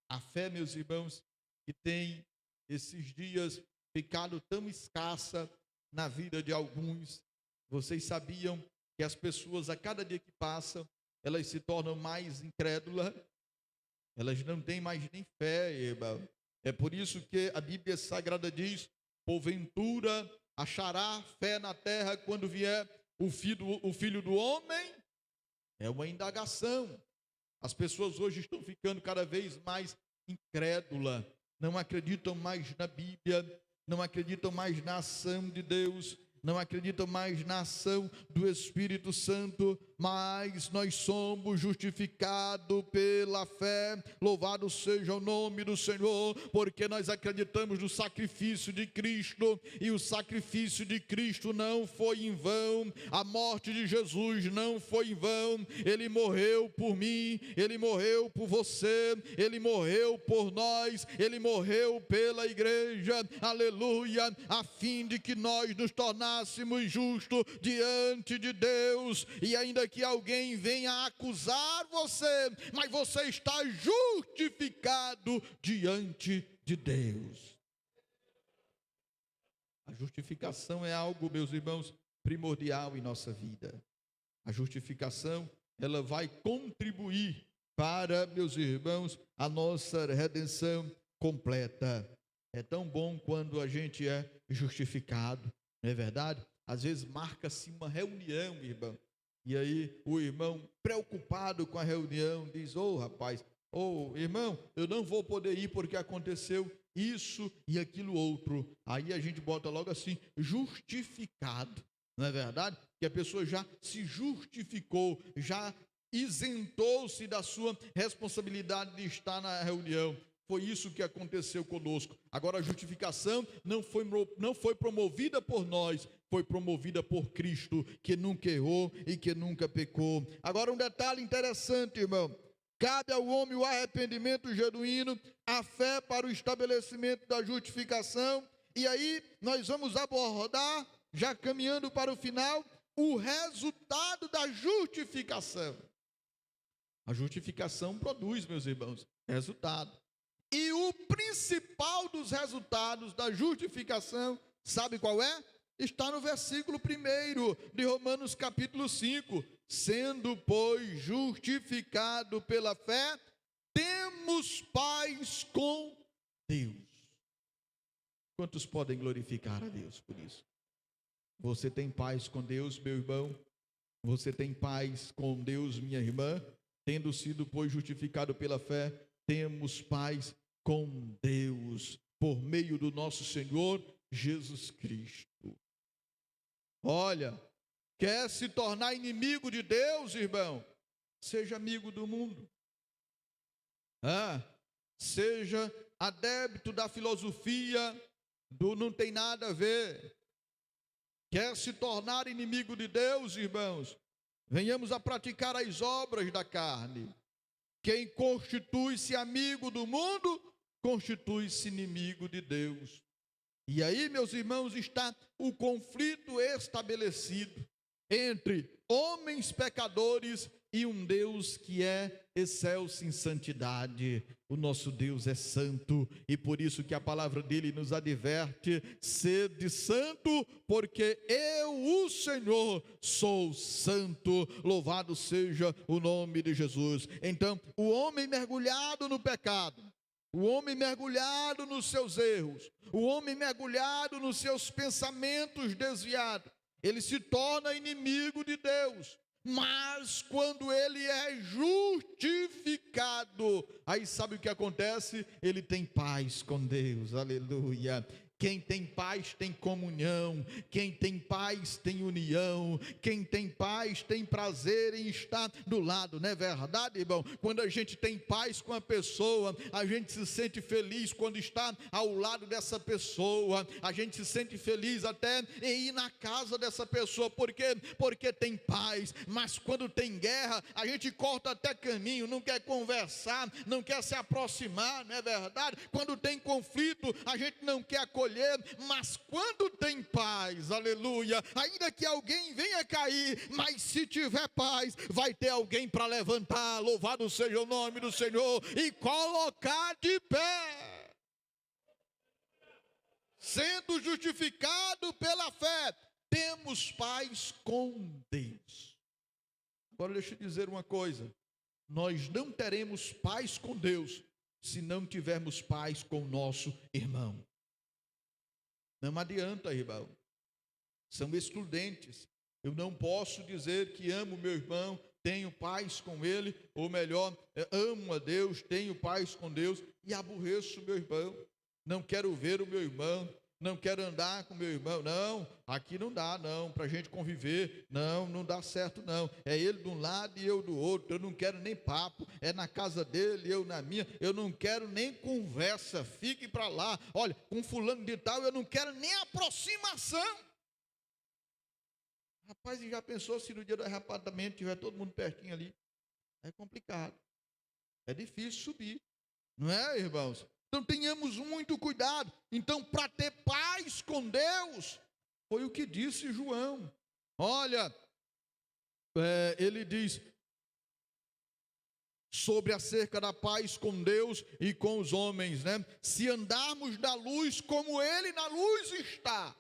A fé, meus irmãos, que tem esses dias ficado tão escassa na vida de alguns. Vocês sabiam que as pessoas, a cada dia que passa, elas se tornam mais incrédulas, elas não têm mais nem fé, irmão. É por isso que a Bíblia Sagrada diz: porventura achará fé na terra quando vier o filho do homem? É uma indagação. As pessoas hoje estão ficando cada vez mais incrédulas, não acreditam mais na Bíblia, não acreditam mais na ação de Deus, não acreditam mais na ação do Espírito Santo, mas nós somos justificados pela fé. Louvado seja o nome do Senhor, porque nós acreditamos no sacrifício de Cristo, e o sacrifício de Cristo não foi em vão, a morte de Jesus não foi em vão. Ele morreu por mim, Ele morreu por você, Ele morreu por nós, Ele morreu pela igreja, aleluia, a fim de que nós nos tornássemos justos diante de Deus. E ainda que alguém venha acusar você, mas você está justificado diante de Deus. A justificação é algo, meus irmãos, primordial em nossa vida. A justificação, ela vai contribuir para, meus irmãos, a nossa redenção completa. É tão bom quando a gente é justificado, não é verdade? Às vezes marca-se uma reunião, irmão, e aí o irmão, preocupado com a reunião, diz: rapaz, irmão, eu não vou poder ir porque aconteceu isso e aquilo outro. Aí a gente bota logo assim: justificado. Não é verdade? Que a pessoa já se justificou, já isentou-se da sua responsabilidade de estar na reunião. Foi isso que aconteceu conosco. Agora a justificação não foi promovida por nós, foi promovida por Cristo, que nunca errou e que nunca pecou. Agora um detalhe interessante, irmão. Cabe ao homem o arrependimento genuíno, a fé para o estabelecimento da justificação. E aí nós vamos abordar, já caminhando para o final, o resultado da justificação. A justificação produz, meus irmãos, resultado. E o principal dos resultados da justificação, sabe qual é? Está no versículo 1 de Romanos capítulo 5. Sendo, pois, justificado pela fé, temos paz com Deus. Quantos podem glorificar a Deus por isso? Você tem paz com Deus, meu irmão? Você tem paz com Deus, minha irmã? Tendo sido, pois, justificado pela fé, temos paz com Deus, por meio do nosso Senhor Jesus Cristo. Olha, quer se tornar inimigo de Deus, irmão? Seja amigo do mundo. Seja adepto da filosofia do não tem nada a ver. Quer se tornar inimigo de Deus, irmãos? Venhamos a praticar as obras da carne. Quem constitui-se amigo do mundo, constitui-se inimigo de Deus. E aí, meus irmãos, está o conflito estabelecido entre homens pecadores e um Deus que é excelso em santidade. O nosso Deus é santo e por isso que a palavra dele nos adverte: sede santo, porque eu, o Senhor, sou santo. Louvado seja o nome de Jesus. Então, o homem mergulhado no pecado, o homem mergulhado nos seus erros, o homem mergulhado nos seus pensamentos desviados, ele se torna inimigo de Deus. Mas quando ele é justificado, aí sabe o que acontece? Ele tem paz com Deus, aleluia. Quem tem paz tem comunhão, quem tem paz tem união, quem tem paz tem prazer em estar do lado, não é verdade, irmão? Quando a gente tem paz com a pessoa, a gente se sente feliz quando está ao lado dessa pessoa, a gente se sente feliz até em ir na casa dessa pessoa, por quê? Porque tem paz. Mas quando tem guerra, a gente corta até caminho, não quer conversar, não quer se aproximar, não é verdade? Quando tem conflito, a gente não quer acolher. Mas quando tem paz, aleluia, ainda que alguém venha cair, mas se tiver paz, vai ter alguém para levantar, louvado seja o nome do Senhor, e colocar de pé. Sendo justificado pela fé, temos paz com Deus. Agora deixa eu dizer uma coisa: nós não teremos paz com Deus se não tivermos paz com o nosso irmão. Não adianta, irmão. São excludentes. Eu não posso dizer que amo meu irmão, tenho paz com ele, ou melhor, amo a Deus, tenho paz com Deus e aborreço meu irmão. Não quero ver o meu irmão, não quero andar com meu irmão. Não, aqui não dá, não, para a gente conviver. Não dá certo, não. É ele de um lado e eu do outro. Eu não quero nem papo. É na casa dele, eu na minha. Eu não quero nem conversa. Fique para lá. Olha, com fulano de tal, eu não quero nem aproximação. Rapaz, e já pensou se no dia do arrebatamento tiver todo mundo pertinho ali? É complicado. É difícil subir. Não é, irmãos? Então tenhamos muito cuidado. Então, para ter paz com Deus, foi o que disse João. Olha, ele diz sobre acerca da paz com Deus e com os homens, né? Se andarmos na luz como ele na luz está,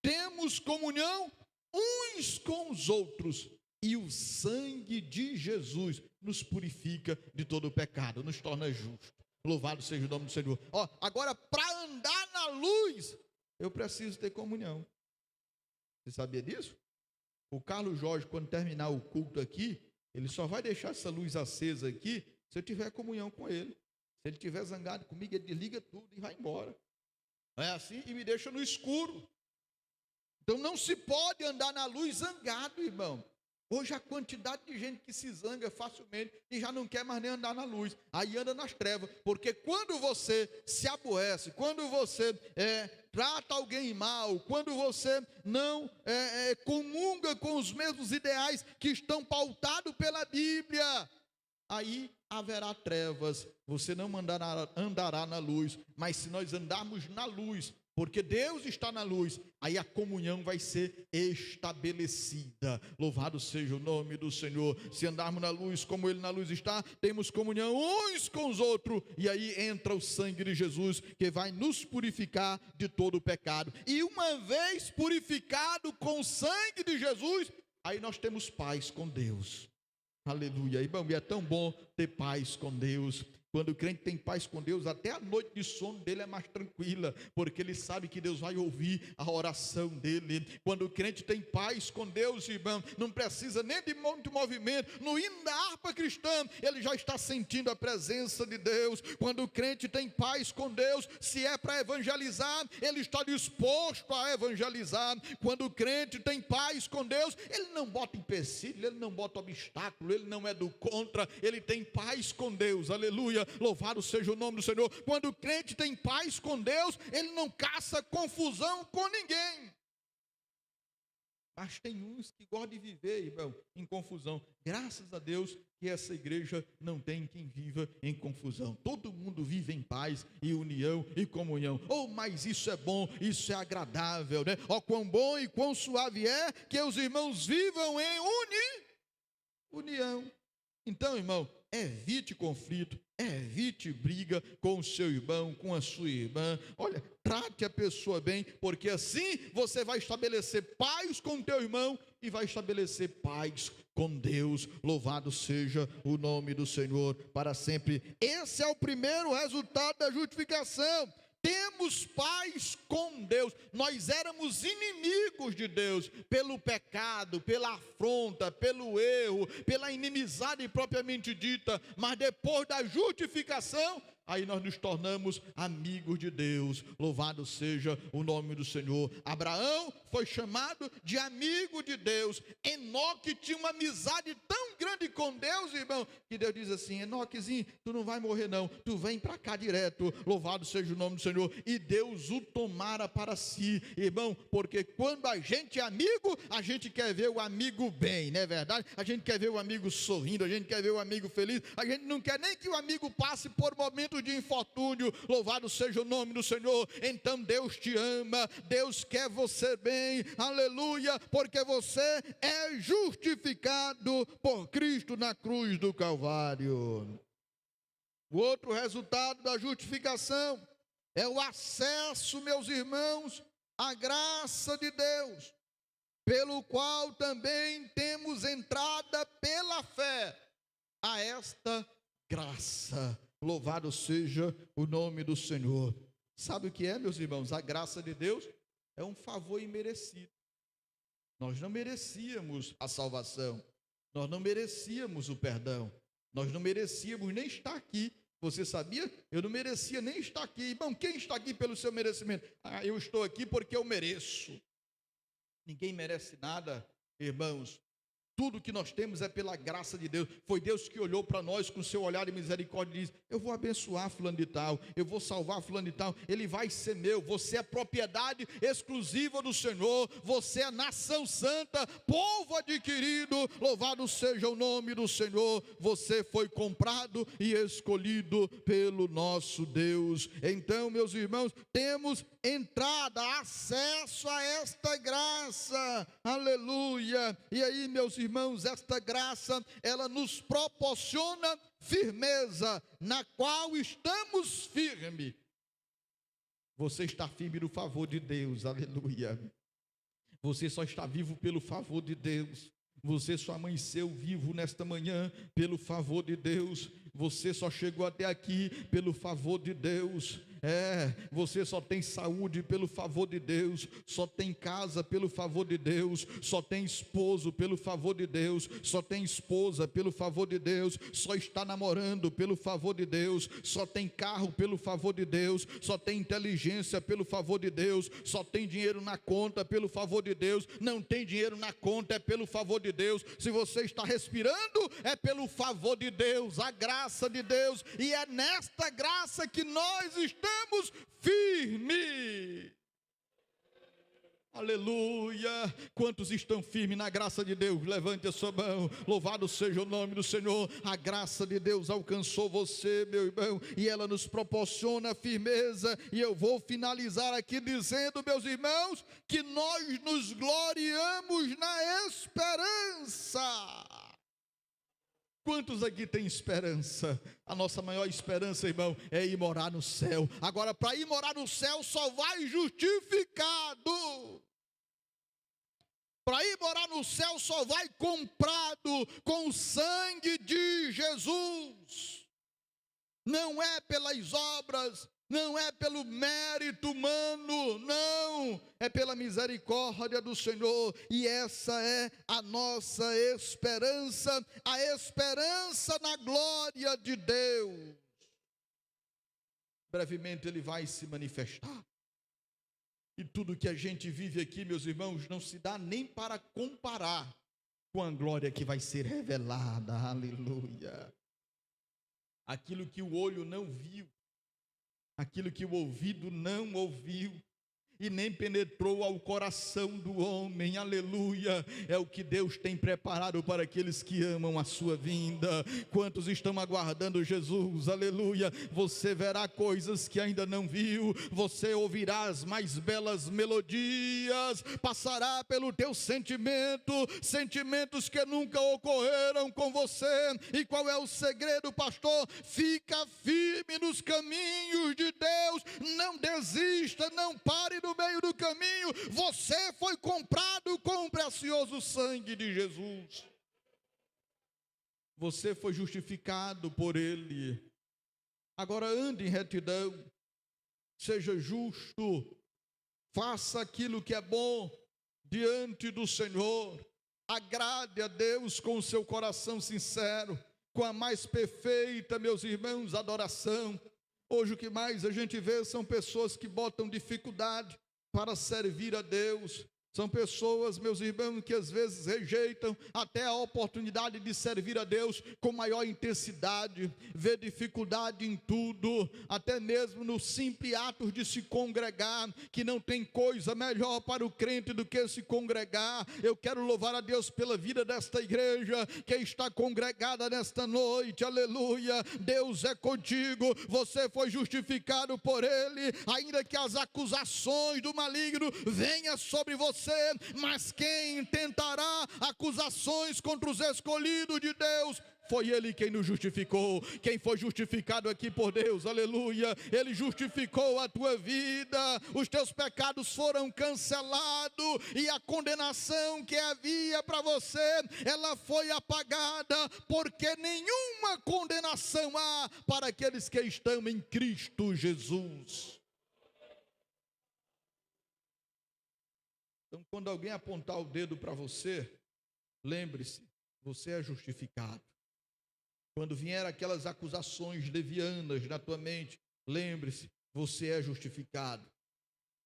temos comunhão uns com os outros, e o sangue de Jesus nos purifica de todo o pecado, nos torna justos. Louvado seja o nome do Senhor. Agora, para andar na luz, eu preciso ter comunhão. Você sabia disso? O Carlos Jorge, quando terminar o culto aqui, ele só vai deixar essa luz acesa aqui se eu tiver comunhão com ele. Se ele estiver zangado comigo, ele desliga tudo e vai embora. É assim? E me deixa no escuro. Então não se pode andar na luz zangado, irmão. Hoje a quantidade de gente que se zanga facilmente e já não quer mais nem andar na luz, aí anda nas trevas, porque quando você se aborrece, quando você trata alguém mal, quando você não comunga com os mesmos ideais que estão pautados pela Bíblia, aí haverá trevas, você não andará na luz, mas se nós andarmos na luz, porque Deus está na luz, aí a comunhão vai ser estabelecida. Louvado seja o nome do Senhor. Se andarmos na luz como Ele na luz está, temos comunhão uns com os outros, e aí entra o sangue de Jesus, que vai nos purificar de todo o pecado. E uma vez purificado com o sangue de Jesus, aí nós temos paz com Deus. Aleluia. Irmão, e é tão bom ter paz com Deus. Quando o crente tem paz com Deus, até a noite de sono dele é mais tranquila, porque ele sabe que Deus vai ouvir a oração dele. Quando o crente tem paz com Deus, irmão, não precisa nem de muito movimento. No hino da harpa cristã, ele já está sentindo a presença de Deus. Quando o crente tem paz com Deus, se é para evangelizar, ele está disposto a evangelizar. Quando o crente tem paz com Deus, ele não bota empecilho, ele não bota obstáculo, ele não é do contra, ele tem paz com Deus. Aleluia. Louvado seja o nome do Senhor. Quando o crente tem paz com Deus, ele não caça confusão com ninguém. Mas tem uns que gostam de viver, irmão, em confusão. Graças a Deus que essa igreja não tem quem viva em confusão. Todo mundo vive em paz e união e comunhão. Oh, mas isso é bom, isso é agradável, né? Oh, quão bom e quão suave é que os irmãos vivam em união. Então, irmão, evite conflito, evite briga com o seu irmão, com a sua irmã. Olha, trate a pessoa bem, porque assim você vai estabelecer paz com o teu irmão e vai estabelecer paz com Deus. Louvado seja o nome do Senhor para sempre. Esse é o primeiro resultado da justificação. Temos paz com Deus. Nós éramos inimigos de Deus pelo pecado, pela afronta, pelo erro, pela inimizade propriamente dita, mas depois da justificação, aí nós nos tornamos amigos de Deus. Louvado seja o nome do Senhor. Abraão foi chamado de amigo de Deus. Enoque tinha uma amizade tão grande com Deus, irmão, que Deus diz assim: Enoquezinho, tu não vai morrer não, tu vem para cá direto. Louvado seja o nome do Senhor. E Deus o tomara para si, irmão, porque quando a gente é amigo, a gente quer ver o amigo bem, não é verdade? A gente quer ver o amigo sorrindo, a gente quer ver o amigo feliz, a gente não quer nem que o amigo passe por momentos de infortúnio. Louvado seja o nome do Senhor. Então Deus te ama, Deus quer você bem, aleluia, porque você é justificado por Cristo na cruz do Calvário. O outro resultado da justificação é o acesso, meus irmãos, à graça de Deus, pelo qual também temos entrada pela fé a esta graça. Louvado seja o nome do Senhor. Sabe o que é, meus irmãos? A graça de Deus é um favor imerecido. Nós não merecíamos a salvação, nós não merecíamos o perdão, nós não merecíamos nem estar aqui. Você sabia? Eu não merecia nem estar aqui. Irmão, quem está aqui pelo seu merecimento? Ah, eu estou aqui porque eu mereço. Ninguém merece nada, irmãos. Tudo que nós temos é pela graça de Deus. Foi Deus que olhou para nós com seu olhar de misericórdia e disse: eu vou abençoar fulano de tal, eu vou salvar fulano de tal, ele vai ser meu. Você é propriedade exclusiva do Senhor, você é nação santa, povo adquirido. Louvado seja o nome do Senhor. Você foi comprado e escolhido pelo nosso Deus. Então, meus irmãos, temos entrada, acesso a esta graça, aleluia. E aí, meus irmãos, esta graça, ela nos proporciona firmeza, na qual estamos firmes. Você está firme no favor de Deus, aleluia. Você só está vivo pelo favor de Deus. Você só amanheceu vivo nesta manhã pelo favor de Deus. Você só chegou até aqui pelo favor de Deus. Você só tem saúde pelo favor de Deus, só tem casa pelo favor de Deus, só tem esposo pelo favor de Deus, só tem esposa pelo favor de Deus, só está namorando pelo favor de Deus, só tem carro pelo favor de Deus, só tem inteligência pelo favor de Deus, só tem dinheiro na conta pelo favor de Deus. Não tem dinheiro na conta, é pelo favor de Deus. Se você está respirando, é pelo favor de Deus, a graça de Deus, e é nesta graça que nós estamos firmes. Aleluia. Quantos estão firmes na graça de Deus? Levante a sua mão. Louvado seja o nome do Senhor. A graça de Deus alcançou você, meu irmão, e ela nos proporciona firmeza. E eu vou finalizar aqui dizendo, meus irmãos, que nós nos gloriamos na esperança. Quantos aqui têm esperança? A nossa maior esperança, irmão, é ir morar no céu. Agora, para ir morar no céu, só vai justificado. Para ir morar no céu, só vai comprado com o sangue de Jesus. Não é pelas obras, não é pelo mérito humano, não, é pela misericórdia do Senhor, e essa é a nossa esperança, a esperança na glória de Deus. Brevemente Ele vai se manifestar, e tudo que a gente vive aqui, meus irmãos, não se dá nem para comparar com a glória que vai ser revelada, aleluia. Aquilo que o olho não viu, aquilo que o ouvido não ouviu e nem penetrou ao coração do homem, aleluia, é o que Deus tem preparado para aqueles que amam a sua vinda. Quantos estão aguardando Jesus, aleluia? Você verá coisas que ainda não viu, você ouvirá as mais belas melodias, passará pelo teu sentimento, sentimentos que nunca ocorreram com você. E qual é o segredo, pastor? Fica firme nos caminhos de Deus, não desista, não pare no meio do caminho. Você foi comprado com o precioso sangue de Jesus. Você foi justificado por Ele. Agora ande em retidão, seja justo, faça aquilo que é bom diante do Senhor, agrade a Deus com o seu coração sincero, com a mais perfeita, meus irmãos, adoração. Hoje o que mais a gente vê são pessoas que botam dificuldade para servir a Deus. São pessoas, meus irmãos, que às vezes rejeitam até a oportunidade de servir a Deus com maior intensidade, vê dificuldade em tudo, até mesmo no simples ato de se congregar, que não tem coisa melhor para o crente do que se congregar. Eu quero louvar a Deus pela vida desta igreja, que está congregada nesta noite, aleluia. Deus é contigo, você foi justificado por Ele, ainda que as acusações do maligno venham sobre você, mas quem tentará acusações contra os escolhidos de Deus? Foi Ele quem nos justificou. Quem foi justificado aqui por Deus, aleluia, Ele justificou a tua vida, os teus pecados foram cancelados, e a condenação que havia para você, ela foi apagada, porque nenhuma condenação há para aqueles que estão em Cristo Jesus. Então, quando alguém apontar o dedo para você, lembre-se, você é justificado. Quando vier aquelas acusações levianas na tua mente, lembre-se, você é justificado.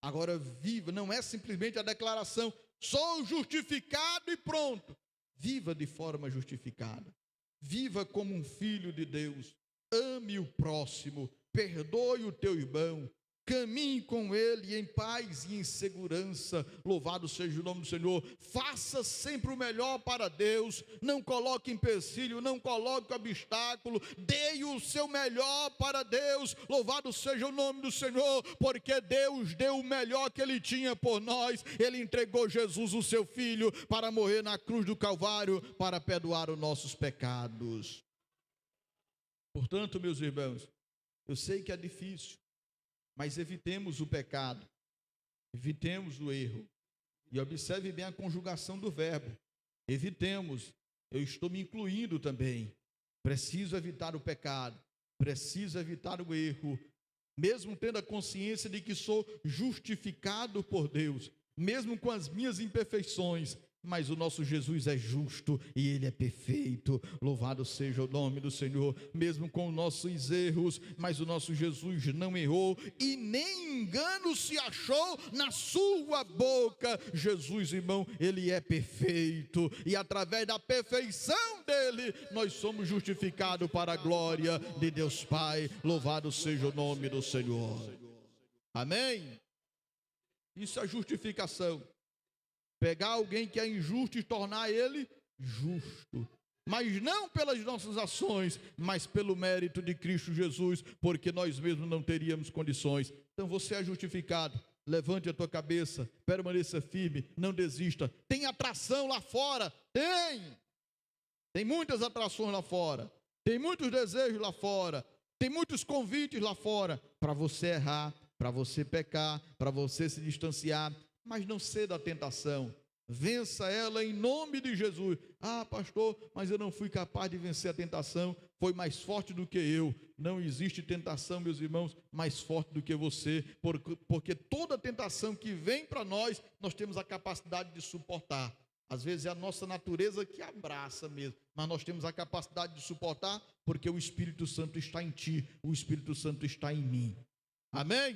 Agora viva, não é simplesmente a declaração, sou justificado e pronto. Viva de forma justificada. Viva como um filho de Deus. Ame o próximo, perdoe o teu irmão, caminhe com Ele em paz e em segurança. Louvado seja o nome do Senhor. Faça sempre o melhor para Deus. Não coloque empecilho, não coloque obstáculo. Dê o seu melhor para Deus. Louvado seja o nome do Senhor, porque Deus deu o melhor que Ele tinha por nós. Ele entregou Jesus, o seu Filho, para morrer na cruz do Calvário, para perdoar os nossos pecados. Portanto, meus irmãos, eu sei que é difícil, mas evitemos o pecado, evitemos o erro. E observe bem a conjugação do verbo. Evitemos, eu estou me incluindo também. Preciso evitar o pecado, preciso evitar o erro. mesmo tendo a consciência de que sou justificado por Deus, mesmo com as minhas imperfeições, mas o nosso Jesus é justo e Ele é perfeito. Louvado seja o nome do Senhor. Mesmo com os nossos erros, mas o nosso Jesus não errou e nem engano se achou na sua boca. Jesus, irmão, Ele é perfeito e através da perfeição dEle, nós somos justificados para a glória de Deus Pai. Louvado seja o nome do Senhor. Amém? Isso é justificação. Pegar alguém que é injusto e tornar ele justo. Mas não pelas nossas ações, mas pelo mérito de Cristo Jesus, porque nós mesmos não teríamos condições. Então você é justificado. Levante a tua cabeça, permaneça firme, não desista. Tem atração lá fora? Tem muitas atrações lá fora. Tem muitos desejos lá fora. Tem muitos convites lá fora para você errar, para você pecar, para você se distanciar. Mas não ceda à tentação, vença ela em nome de Jesus. Ah, pastor, mas eu não fui capaz de vencer a tentação, foi mais forte do que eu. Não existe tentação, meus irmãos, mais forte do que você, porque toda tentação que vem para nós, nós temos a capacidade de suportar. Às vezes é a nossa natureza que abraça mesmo, mas nós temos a capacidade de suportar, porque o Espírito Santo está em ti, o Espírito Santo está em mim. Amém?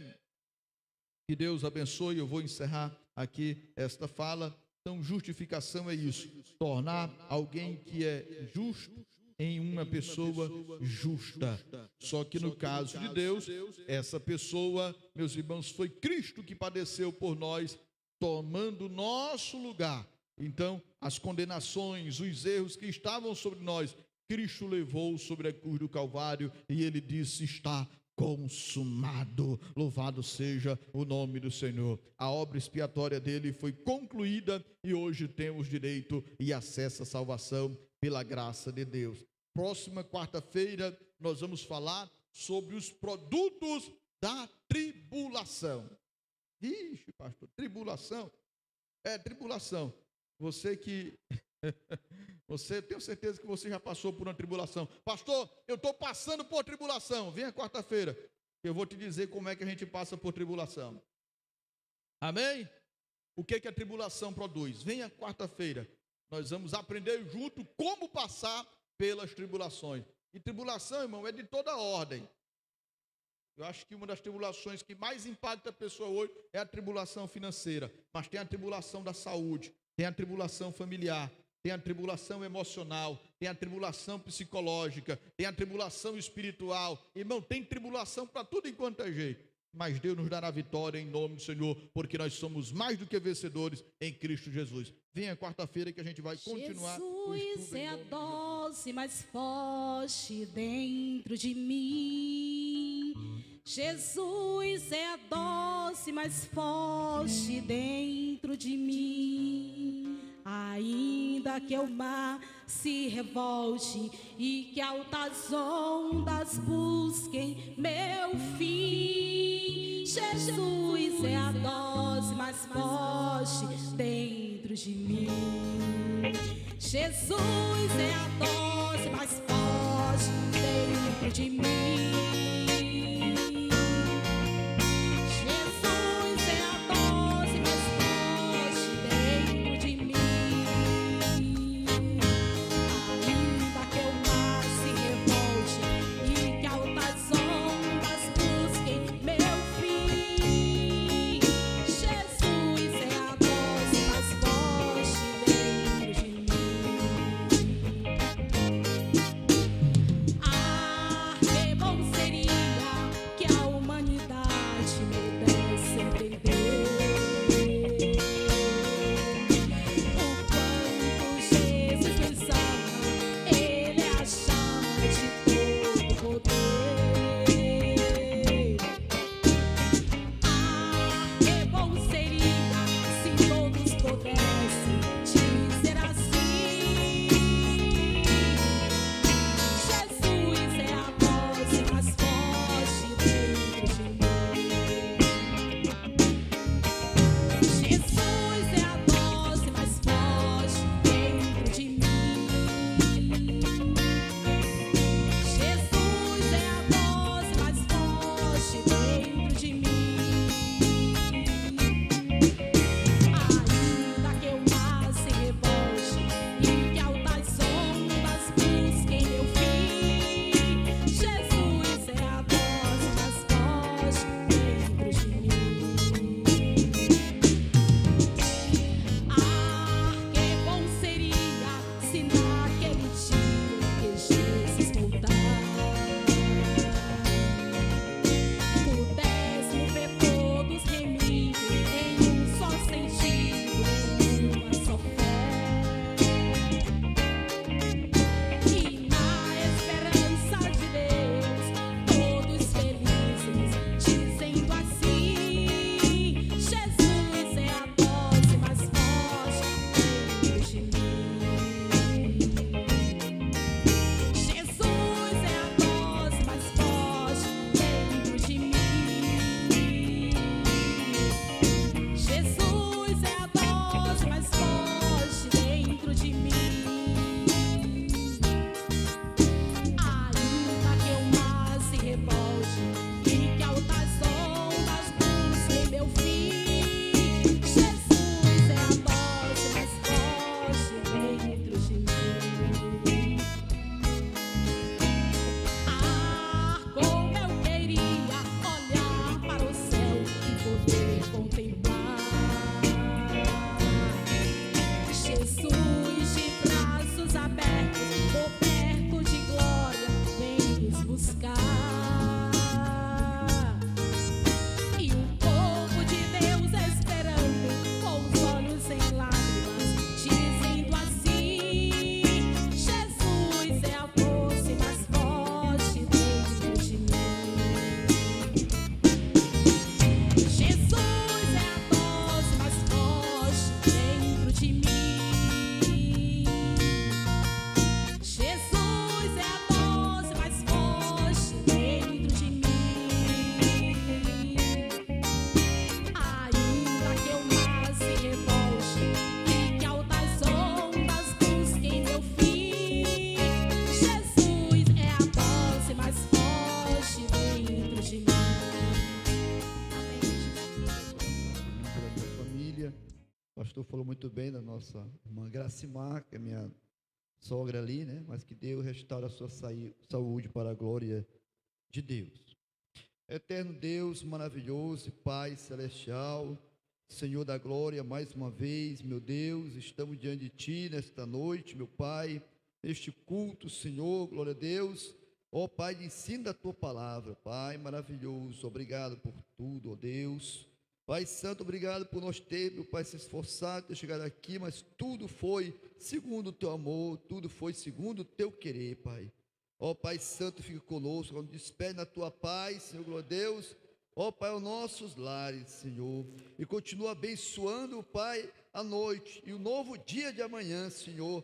Que Deus abençoe. Eu vou encerrar aqui esta fala. Então, justificação é isso: tornar alguém que é justo em uma pessoa justa. Só que no caso de Deus, essa pessoa, meus irmãos, foi Cristo que padeceu por nós, tomando o nosso lugar. Então, as condenações, os erros que estavam sobre nós, Cristo levou sobre a cruz do Calvário e Ele disse: está consumado. Louvado seja o nome do Senhor. A obra expiatória dele foi concluída e hoje temos direito e acesso à salvação pela graça de Deus. Próxima quarta-feira nós vamos falar sobre os produtos da tribulação. Ixi, pastor, tribulação? É, tribulação. Você que... tenho certeza que você já passou por uma tribulação. Pastor, eu estou passando por tribulação. Venha quarta-feira, eu vou te dizer como é que a gente passa por tribulação. Amém? O que a tribulação produz? Venha quarta-feira, nós vamos aprender junto como passar pelas tribulações. E tribulação, irmão, é de toda ordem. Eu acho que uma das tribulações que mais impacta a pessoa hoje é a tribulação financeira. Mas tem a tribulação da saúde, tem a tribulação familiar, tem a tribulação emocional, tem a tribulação psicológica, tem a tribulação espiritual. Irmão, tem tribulação para tudo enquanto é jeito. Mas Deus nos dará vitória em nome do Senhor, porque nós somos mais do que vencedores em Cristo Jesus. Venha quarta-feira que a gente vai continuar. Jesus é a dose mais forte dentro de mim. Jesus é a dose mais forte dentro de mim. Ainda que o mar se revolte e que altas ondas busquem meu fim, Jesus é a dose mais forte dentro de mim. Jesus é a dose mais forte dentro de mim. Seria pastor falou muito bem da nossa irmã Gracimar, que é minha sogra ali, né? Mas que Deus restaure a sua saúde para a glória de Deus. Eterno Deus maravilhoso, Pai celestial, Senhor da glória, mais uma vez, meu Deus, estamos diante de Ti nesta noite, meu Pai, neste culto, Senhor, glória a Deus. Ó Pai, de ensino da Tua palavra, Pai maravilhoso, obrigado por tudo, ó Deus. Pai Santo, obrigado por nós ter, meu Pai, se esforçado, ter chegado aqui, mas tudo foi segundo o Teu amor, tudo foi segundo o Teu querer, Pai. Ó Pai Santo, fique conosco, quando despede na Tua paz, Senhor, glória a Deus. Ó Pai, os nossos lares, Senhor, e continua abençoando, Pai, a noite e o novo dia de amanhã, Senhor,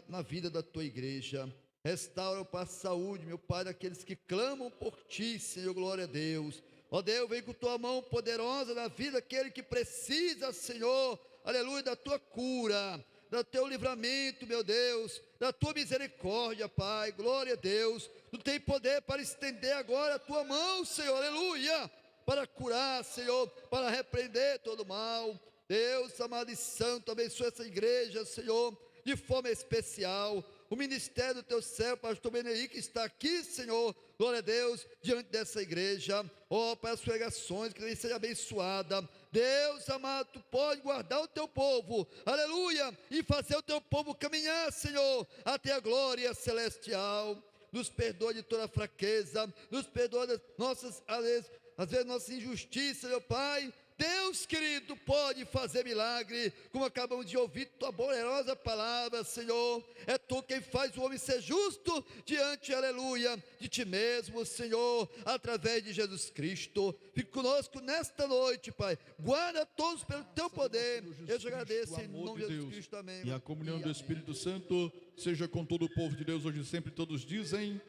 na vida da Tua igreja. Restaura, Pai, a saúde, meu Pai, daqueles que clamam por Ti, Senhor, glória a Deus. Ó Deus, vem com Tua mão poderosa na vida daquele que precisa, Senhor, aleluia, da Tua cura, do Teu livramento, meu Deus, da Tua misericórdia, Pai, glória a Deus. Tu tem poder para estender agora a Tua mão, Senhor, aleluia, para curar, Senhor, para repreender todo mal. Deus amado e santo, abençoa essa igreja, Senhor, de forma especial. O ministério do Teu servo, pastor Benei, que está aqui, Senhor, glória a Deus, diante dessa igreja. Ó, Pai, as pregações, que ele seja abençoada. Deus amado, Tu pode guardar o Teu povo, aleluia, e fazer o Teu povo caminhar, Senhor, até a glória celestial. Nos perdoa de toda fraqueza, nos perdoa das nossas, às vezes nossa injustiça, meu Pai. Deus querido, pode fazer milagre, como acabamos de ouvir Tua poderosa palavra, Senhor. É Tu quem faz o homem ser justo diante, aleluia, de Ti mesmo, Senhor, através de Jesus Cristo. Fique conosco nesta noite, Pai. Guarda todos pelo Teu poder. Eu te agradeço em nome de Jesus Cristo, amém. E a comunhão do Espírito Santo seja com todo o povo de Deus hoje e sempre. Todos dizem.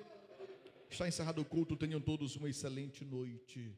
Está encerrado o culto. Tenham todos uma excelente noite.